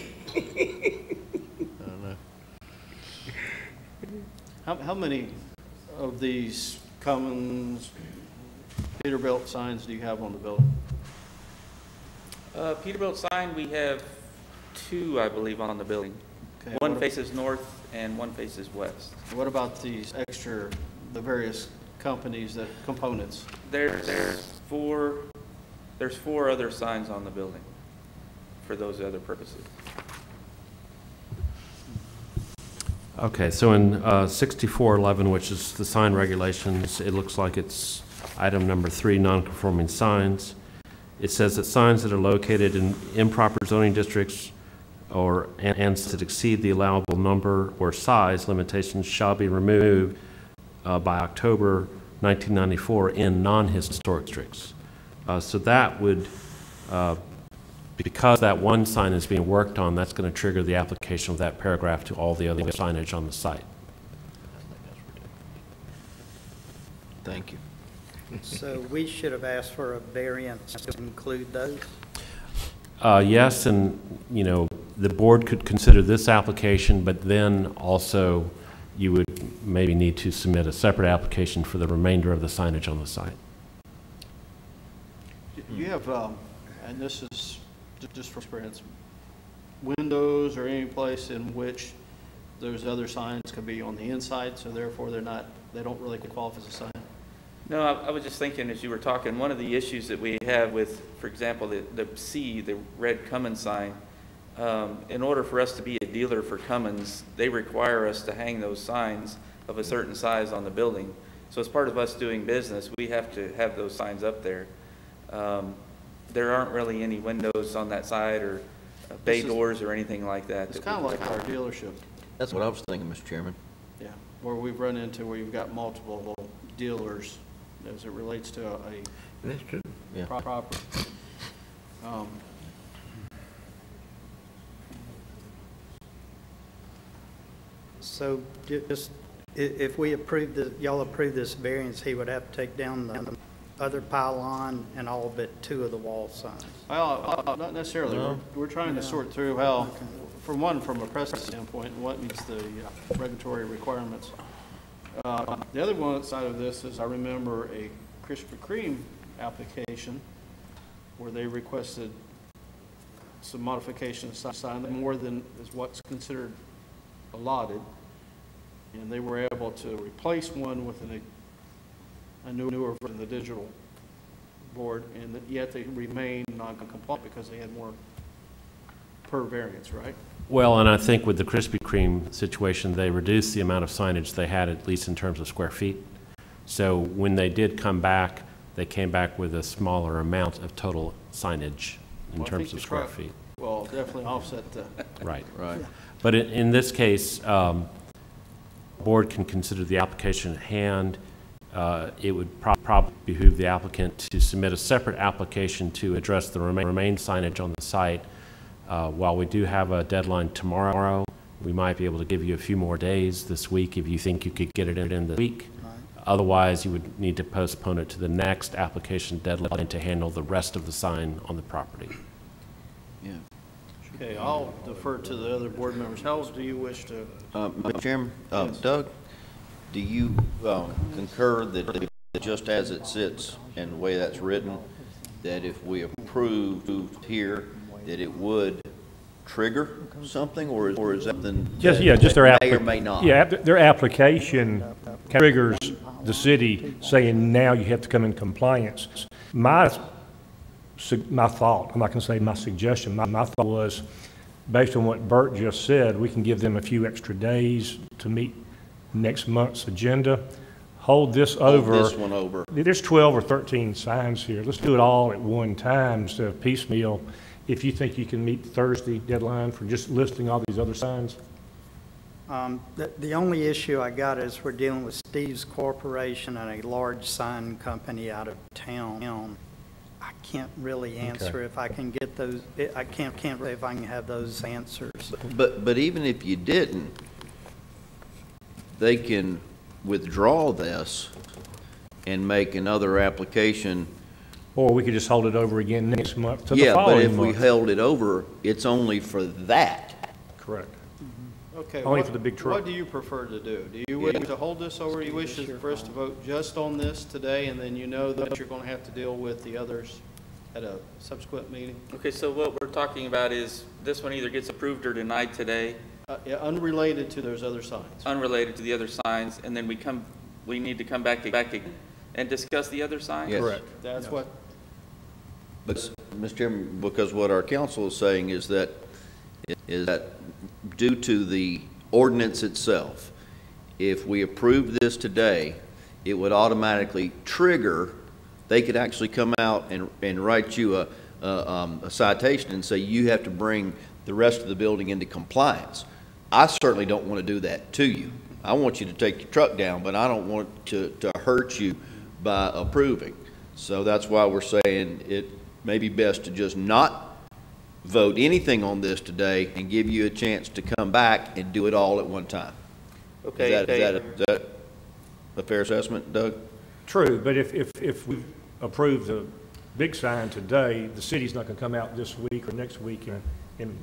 don't know. How many of these Cummins, Peterbilt signs do you have on the building? Peterbilt sign, we have 2, I believe, on the building. Okay, one faces north and one faces west. What about these extra, the various companies, components? There's 4 other signs on the building for those other purposes. Okay, so in 6411, which is the sign regulations, it looks like it's item number 3, non-conforming signs. It says that signs that are located in improper zoning districts and that exceed the allowable number or size limitations shall be removed by October 1994 in non-historic districts. So that would, because that one sign is being worked on, that's going to trigger the application of that paragraph to all the other signage on the site. Thank you. So we should have asked for a variance to include those? Yes, and, the board could consider this application, but then also you would maybe need to submit a separate application for the remainder of the signage on the site. You have, and this is just for experience, windows or any place in which those other signs can be on the inside, so therefore they don't really qualify as a sign? No, I was just thinking as you were talking, one of the issues that we have with, for example, the C, the red Cummins sign, in order for us to be a dealer for Cummins, they require us to hang those signs of a certain size on the building. So as part of us doing business, we have to have those signs up there. There aren't really any windows on that side or bay doors or anything like that. It's kind of like our dealership. That's what I was thinking, Mr. Chairman. Yeah, where we've run into where you've got multiple dealers as it relates to a That's true. Yeah. property. So just, if we approve y'all approve this variance, he would have to take down other pylon and all but 2 of the wall signs. Well, not necessarily. No? We're trying to sort through how, from a precedent standpoint, what meets the regulatory requirements. The other one side of this is I remember a Krispy Kreme application where they requested some modifications to sign more than is what's considered allotted, and they were able to replace one with a newer version of the digital board, and yet they remain non-compliant because they had more per variance, right? Well, and I think with the Krispy Kreme situation, they reduced the amount of signage they had, at least in terms of square feet. So when they did come back, they came back with a smaller amount of total signage in terms of square feet. Well, definitely offset the. Right. Right. But in this case, board can consider the application at hand. It would probably behoove the applicant to submit a separate application to address the remain signage on the site. While we do have a deadline tomorrow, we might be able to give you a few more days this week if you think you could get it in the week. Otherwise, you would need to postpone it to the next application deadline to handle the rest of the sign on the property. Yeah. Okay, I'll defer to the other board members. How else do you wish to? Mr. Chairman, Yes. Doug, do you concur that just as it sits and the way that's written, that if we approved here, that it would trigger something, or is that something Just that their may or may not? Yeah, their application triggers the city saying now you have to come in compliance. My thought, I'm not going to say my suggestion, my thought was, based on what Bert just said, we can give them a few extra days to meet next month's agenda. Hold this over. Hold this one over. There's 12 or 13 signs here. Let's do it all at one time instead of piecemeal. If you think you can meet the Thursday deadline for just listing all these other signs. The only issue I got is we're dealing with Steve's Corporation and a large sign company out of town. I can't really answer if I can get those. I can't really if I can have those answers. But even if you didn't, they can withdraw this and make another application. Or we could just hold it over again next month to the following month. Yeah, but if we held it over, it's only for that. Correct. Okay. Only for the big truck. What do you prefer to do? Do you wish to hold this over? You wish for us to vote just on this today, and then you know that you're going to have to deal with the others at a subsequent meeting? Okay, so what we're talking about is this one either gets approved or denied today. Yeah, unrelated to those other signs. Unrelated to the other signs, and then we need to come back again and discuss the other signs? Yes. Correct. That's what. But, Mr. Chairman, because what our council is saying is that due to the ordinance itself, if we approve this today, it would automatically trigger, they could actually come out and write you a citation and say you have to bring the rest of the building into compliance. I certainly don't want to do that to you. I want you to take your truck down, but I don't want to hurt you by approving. So that's why we're saying it may be best to just not vote anything on this today and give you a chance to come back and do it all at one time. Okay. Is that a fair assessment, Doug? True, but if we approve the big sign today, the city's not going to come out this week or next week and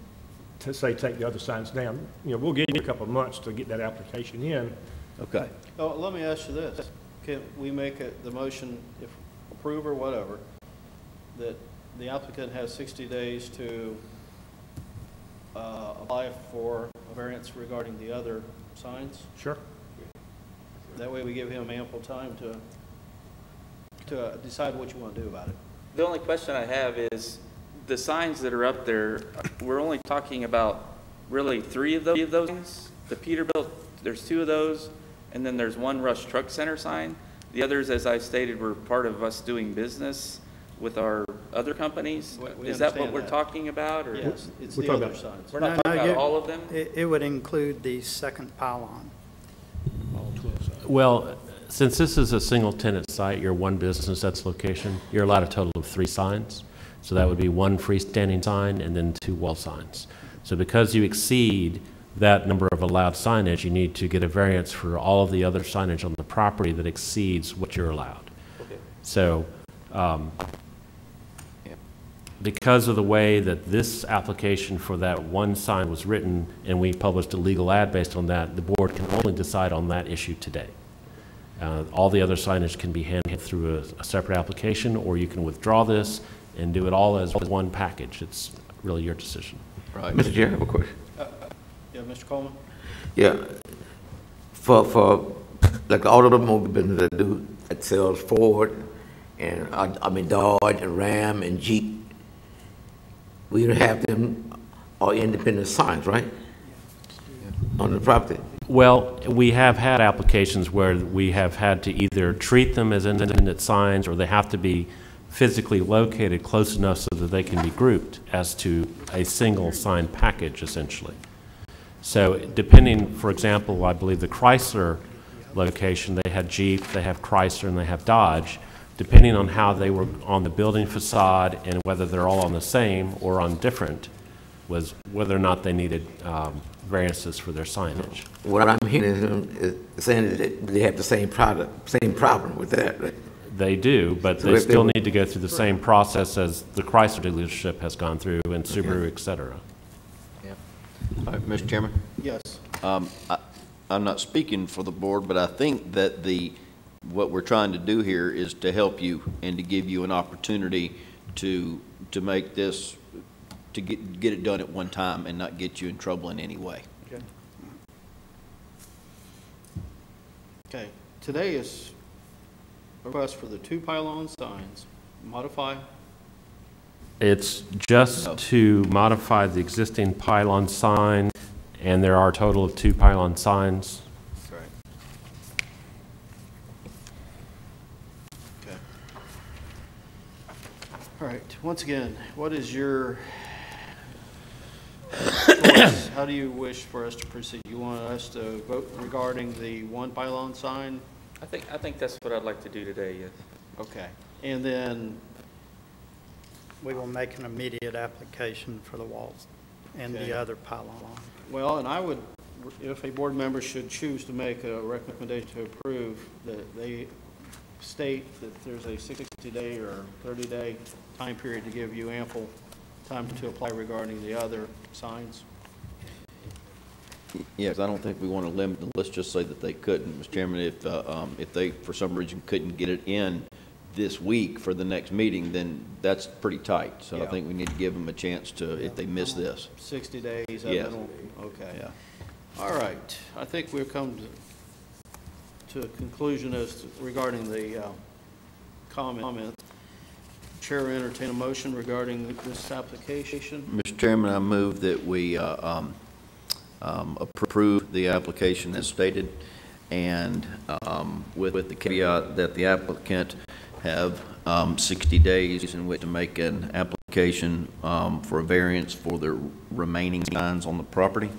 to say take the other signs down. You know, we'll give you a couple of months to get that application in. Okay. Oh, let me ask you this. Can we make the motion, if approve or whatever, that the applicant has 60 days to apply for a variance regarding the other signs? Sure. That way we give him ample time to decide what you want to do about it. The only question I have is the signs that are up there, we're only talking about really 3 of those signs. The Peterbilt, there's 2 of those, and then there's 1 Rush Truck Center sign. The others, as I stated, were part of us doing business with our other companies. Is that what we're talking about? Or? Yes, it's the other signs. We're not talking about all of them? It would include the second pylon. Well, since this is a single tenant site, you're one business that's location, you're allowed a total of 3 signs. So that would be 1 freestanding sign and then 2 wall signs. So because you exceed that number of allowed signage, you need to get a variance for all of the other signage on the property that exceeds what you're allowed. Okay. So Because of the way that this application for that one sign was written, and we published a legal ad based on that, the board can only decide on that issue today. All the other signage can be handled through a separate application, or you can withdraw this and do it all as one package. It's really your decision. Right. Mr. Chair, I have a question. Yeah, Mr. Coleman? Yeah. For like the automobile business that sells Ford and I mean Dodge and Ram and Jeep, we have them all independent signs, right? On the property. Well, we have had applications where we have had to either treat them as independent signs, or they have to be physically located close enough so that they can be grouped as to a single sign package, essentially. So depending, for example, I believe the Chrysler location, they had Jeep, they have Chrysler, and they have Dodge. Depending on how they were on the building facade and whether they're all on the same or on different, was whether or not they needed variances for their signage. What I'm hearing is saying that they have the same problem with that, right? They do, but they still need to go through the same process as the Chrysler dealership has gone through, and Subaru, et cetera. Yeah. All right, Mr. Chairman? Yes. I'm not speaking for the board, but I think that what we're trying to do here is to help you and to give you an opportunity to make this, to get it done at one time and not get you in trouble in any way. Okay. Okay. Today is a request for the 2 pylon signs. Modify. It's just to modify the existing pylon sign, and there are a total of 2 pylon signs. All right, once again, what is your choice? How do you wish for us to proceed? You want us to vote regarding the 1 pylon sign? I think that's what I'd like to do today, yes. Okay, and then We will make an immediate application for the walls and the other pylon. well, and I would, if a board member should choose to make a recommendation to approve, that they state that there's a 60-day or 30-day time period to give you ample time to apply regarding the other signs. Yeah, 'cause I don't think we want to limit, let's just say that they couldn't. Mr. Chairman, if they, for some reason, couldn't get it in this week for the next meeting, then that's pretty tight. So I think we need to give them a chance to, if they miss this. 60 days? Yes. Okay. Yeah. All right. I think we've come to a conclusion regarding the comment. Chair will entertain a motion regarding this application. Mr. Chairman, I move that we approve the application as stated, and with the caveat that the applicant have 60 days in which to make an application for a variance for the remaining signs on the property.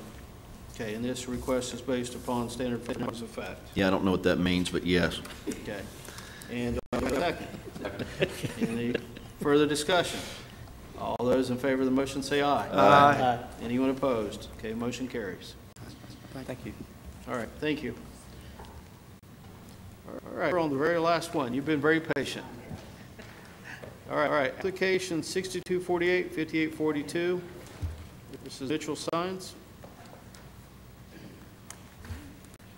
Okay, and this request is based upon standard findings of fact. Yeah, I don't know what that means, but yes. Okay. And second. Any further discussion? All those in favor of the motion say aye. Aye. Anyone opposed? Okay, motion carries. Thank you. All right, thank you. All right, we're on the very last one. You've been very patient. All right. Application 6248, 5842. This is Mitchell Signs.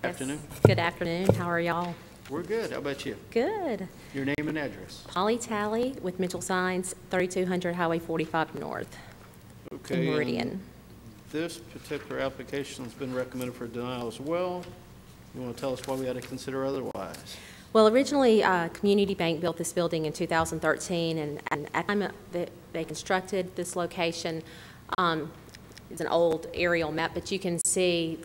Afternoon. Good afternoon. How are y'all? We're good. How about you? Good. Your name and address. Holly Talley with Mitchell Signs, 3200 Highway 45 North. Okay. In Meridian. And this particular application has been recommended for denial as well. You want to tell us why we had to consider otherwise? Well, originally, Community Bank built this building in 2013, and at the time that they constructed this location, it's an old aerial map, but you can see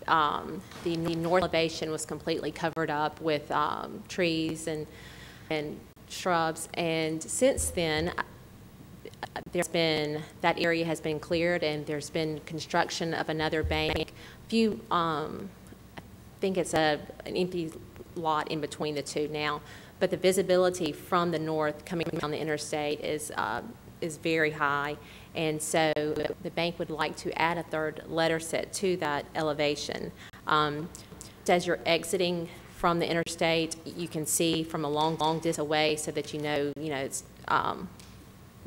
the north elevation was completely covered up with trees and shrubs. And since then, that area has been cleared, and there's been construction of another bank. I think it's an empty lot in between the two now, but the visibility from the north coming down the interstate is very high, and so the bank would like to add a third letter set to that elevation. As you're exiting from the interstate. You can see from a long distance away so that you know it's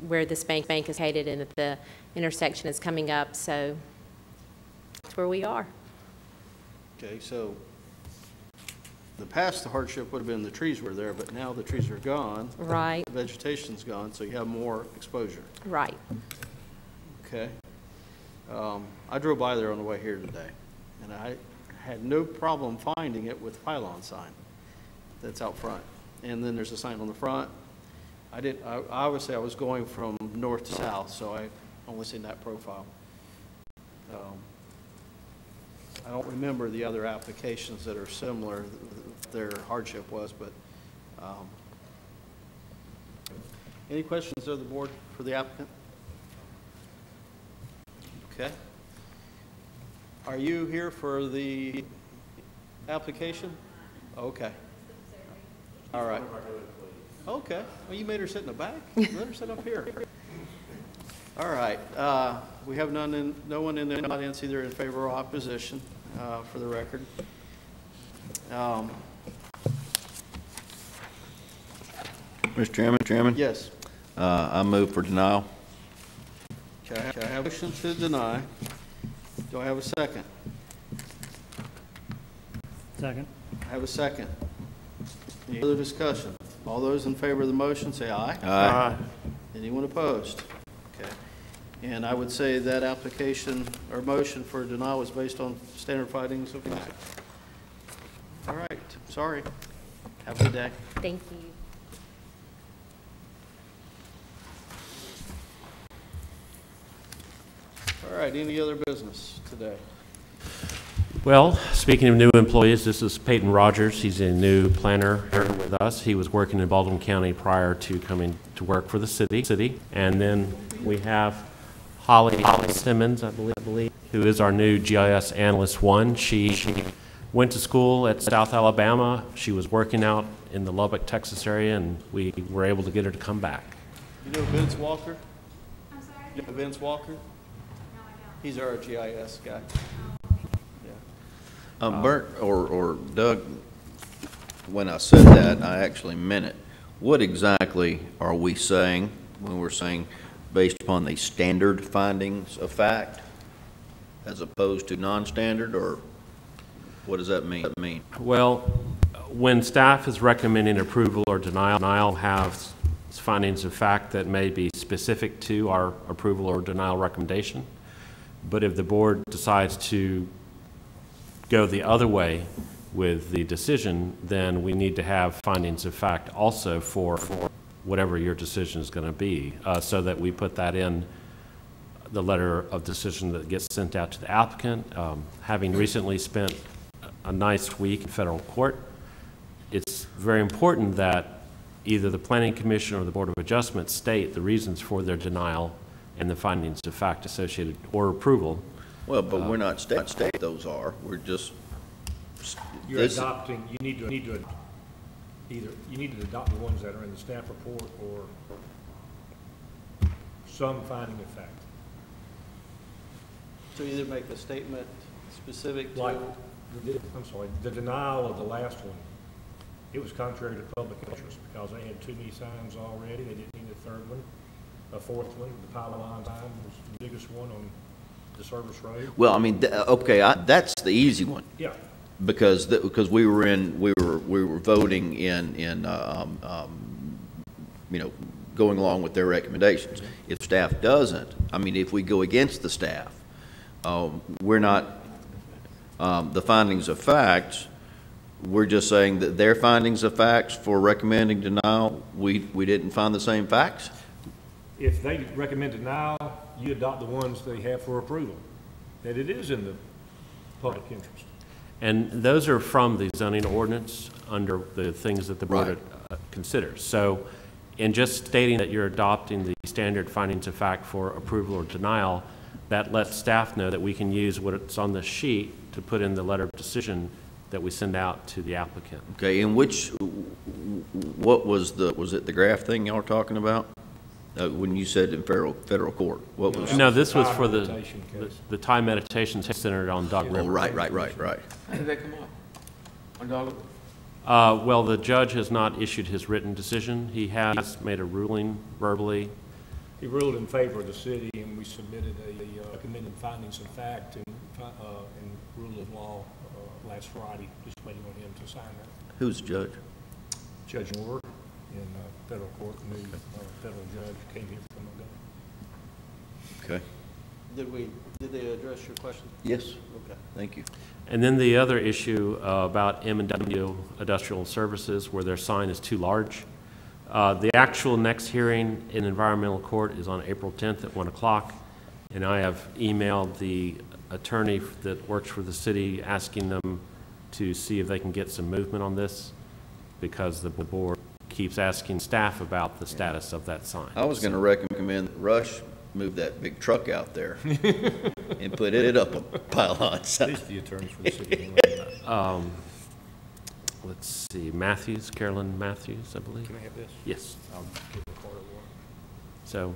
where this bank is located and that the intersection is coming up. So that's where we are. Okay, so in the past, the hardship would have been the trees were there, but now the trees are gone. Right. The vegetation's gone, so you have more exposure. Right. Okay. I drove by there on the way here today, and I had no problem finding it with pylon sign that's out front. And then there's a sign on the front. Obviously I was going from north to south, so I only seen that profile. I don't remember the other applications that are similar, their hardship was, but any questions of the board for the applicant? Okay. Are you here for the application? Okay. All right. Okay. Well, you made her sit in the back. Let her sit up here. All right. We have no one in the audience either in favor or opposition, for the record. Mr. Chairman? Yes. I move for denial. Okay, I have a motion to deny. Do I have a second? Second. I have a second. Any other discussion? All those in favor of the motion say aye. Aye. Anyone opposed? Okay. And I would say that application or motion for denial is based on standard findings of fact. All right. Sorry. Have a good day. Thank you. All right. Any other business today? Well, speaking of new employees, this is Peyton Rogers. He's a new planner here with us. He was working in Baldwin County prior to coming to work for the city. And then we have Holly Simmons, I believe, who is our new GIS Analyst 1. She went to school at South Alabama. She was working out in the Lubbock, Texas area, and we were able to get her to come back. You know Vince Walker? I'm sorry? You know Vince Walker? No, I don't. He's our GIS guy. Bert or Doug, when I said that, I actually meant it. What exactly are we saying when we're saying based upon the standard findings of fact as opposed to non-standard, or what does that mean? Well, when staff is recommending approval or denial have findings of fact that may be specific to our approval or denial recommendation. But if the board decides to go the other way with the decision, then we need to have findings of fact also for whatever your decision is going to be, so that we put that in the letter of decision that gets sent out to the applicant. Having recently spent a nice week in federal court, it's very important that either the Planning Commission or the Board of Adjustment state the reasons for their denial and the findings of fact associated or approval. Well, but we're not state those are. We're just. You're adopting. You need to either adopt the ones that are in the staff report or some finding of fact. So either make a statement specific to. Like, I'm sorry, the denial of the last one. It was contrary to public interest because they had too many signs already. They didn't need a third one, a fourth one. The pylon sign was the biggest one on the service road. Well, I mean, okay, that's the easy one. Yeah. Because we were voting in you know, going along with their recommendations. If staff doesn't, I mean, if we go against the staff, we're not the findings of facts. We're just saying that their findings of facts for recommending denial, we didn't find the same facts. If they recommend denial, you adopt the ones they have for approval, that it is in the public interest. And those are from the zoning ordinance under the things that the board considers. So in just stating that you're adopting the standard findings of fact for approval or denial, that lets staff know that we can use what's on the sheet to put in the letter of decision that we send out to the applicant. Okay, and what was it the graph thing y'all were talking about? When you said in federal court, what was? No, this was for the Thai meditation centered on Dog River. Oh, right. How did that come up? On Dog? Well, the judge has not issued his written decision. He has made a ruling verbally. He ruled in favor of the city, and we submitted a recommended findings of fact and rule of law last Friday, just waiting on him to sign that. Who's the judge? Judge Moore in federal court, new federal judge, came here from Montgomery. Okay. Did they address your question? Yes. Okay. Thank you. And then the other issue about M&W Industrial Services, where their sign is too large. The actual next hearing in environmental court is on April 10th at 1 o'clock, and I have emailed the attorney that works for the city asking them to see if they can get some movement on this, because the board keeps asking staff about the status of that sign. I was going to recommend that Rush move that big truck out there and put it up on pylons. At least the attorney for the city. Let's see, Matthews, Carolyn Matthews, I believe. Can I have this? Yes. I'll give the card away. So.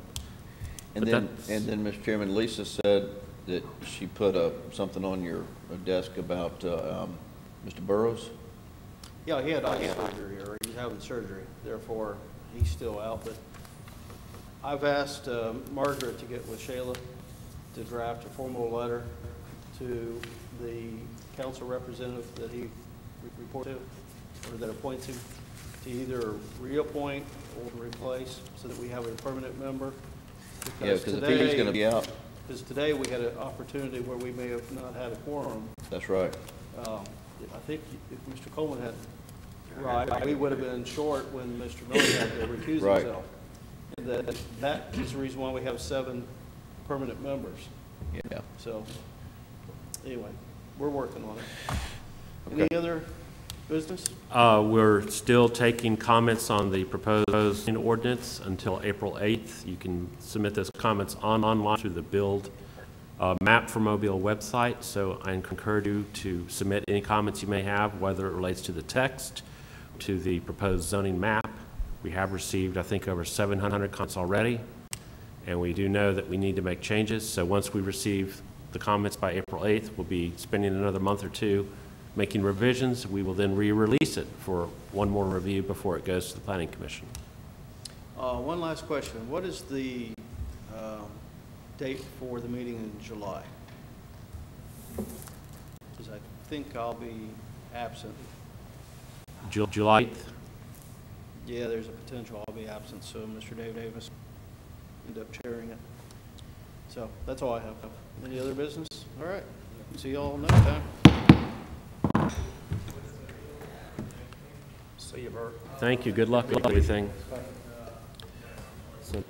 And then, Mr. Chairman, Lisa said that she put something on your desk about Mr. Burrows. Yeah, he had eye surgery, or he's having surgery, therefore he's still out. But I've asked Margaret to get with Shayla to draft a formal letter to the council representative that he reports to, or that appoints him, to either reappoint or replace, so that we have a permanent member. Yeah, because if he's going to be out. Because today we had an opportunity where we may have not had a quorum. That's right. I think if Mr. Coleman had, right, we would have been short when Mr. Miller had to recuse himself. And that is the reason why we have 7 permanent members. Yeah. So, anyway, we're working on it. Okay. Any other business? We're still taking comments on the proposed ordinance until April 8th. You can submit those comments online through the Build Map for Mobile website. So I encourage you to submit any comments you may have, whether it relates to the text, to the proposed zoning map. We have received, I think, over 700 comments already, and we do know that we need to make changes. So once we receive the comments by April 8th, we'll be spending another month or two making revisions. We will then re-release it for one more review before it goes to the Planning Commission. One last question. What is the date for the meeting in July? Because I think I'll be absent. July 8th? Yeah, there's a potential I'll be absent, so Mr. Dave Davis end up chairing it. So that's all I have. Any other business? All right. See you all next time. See you, Bert. Thank you. Good luck with everything. So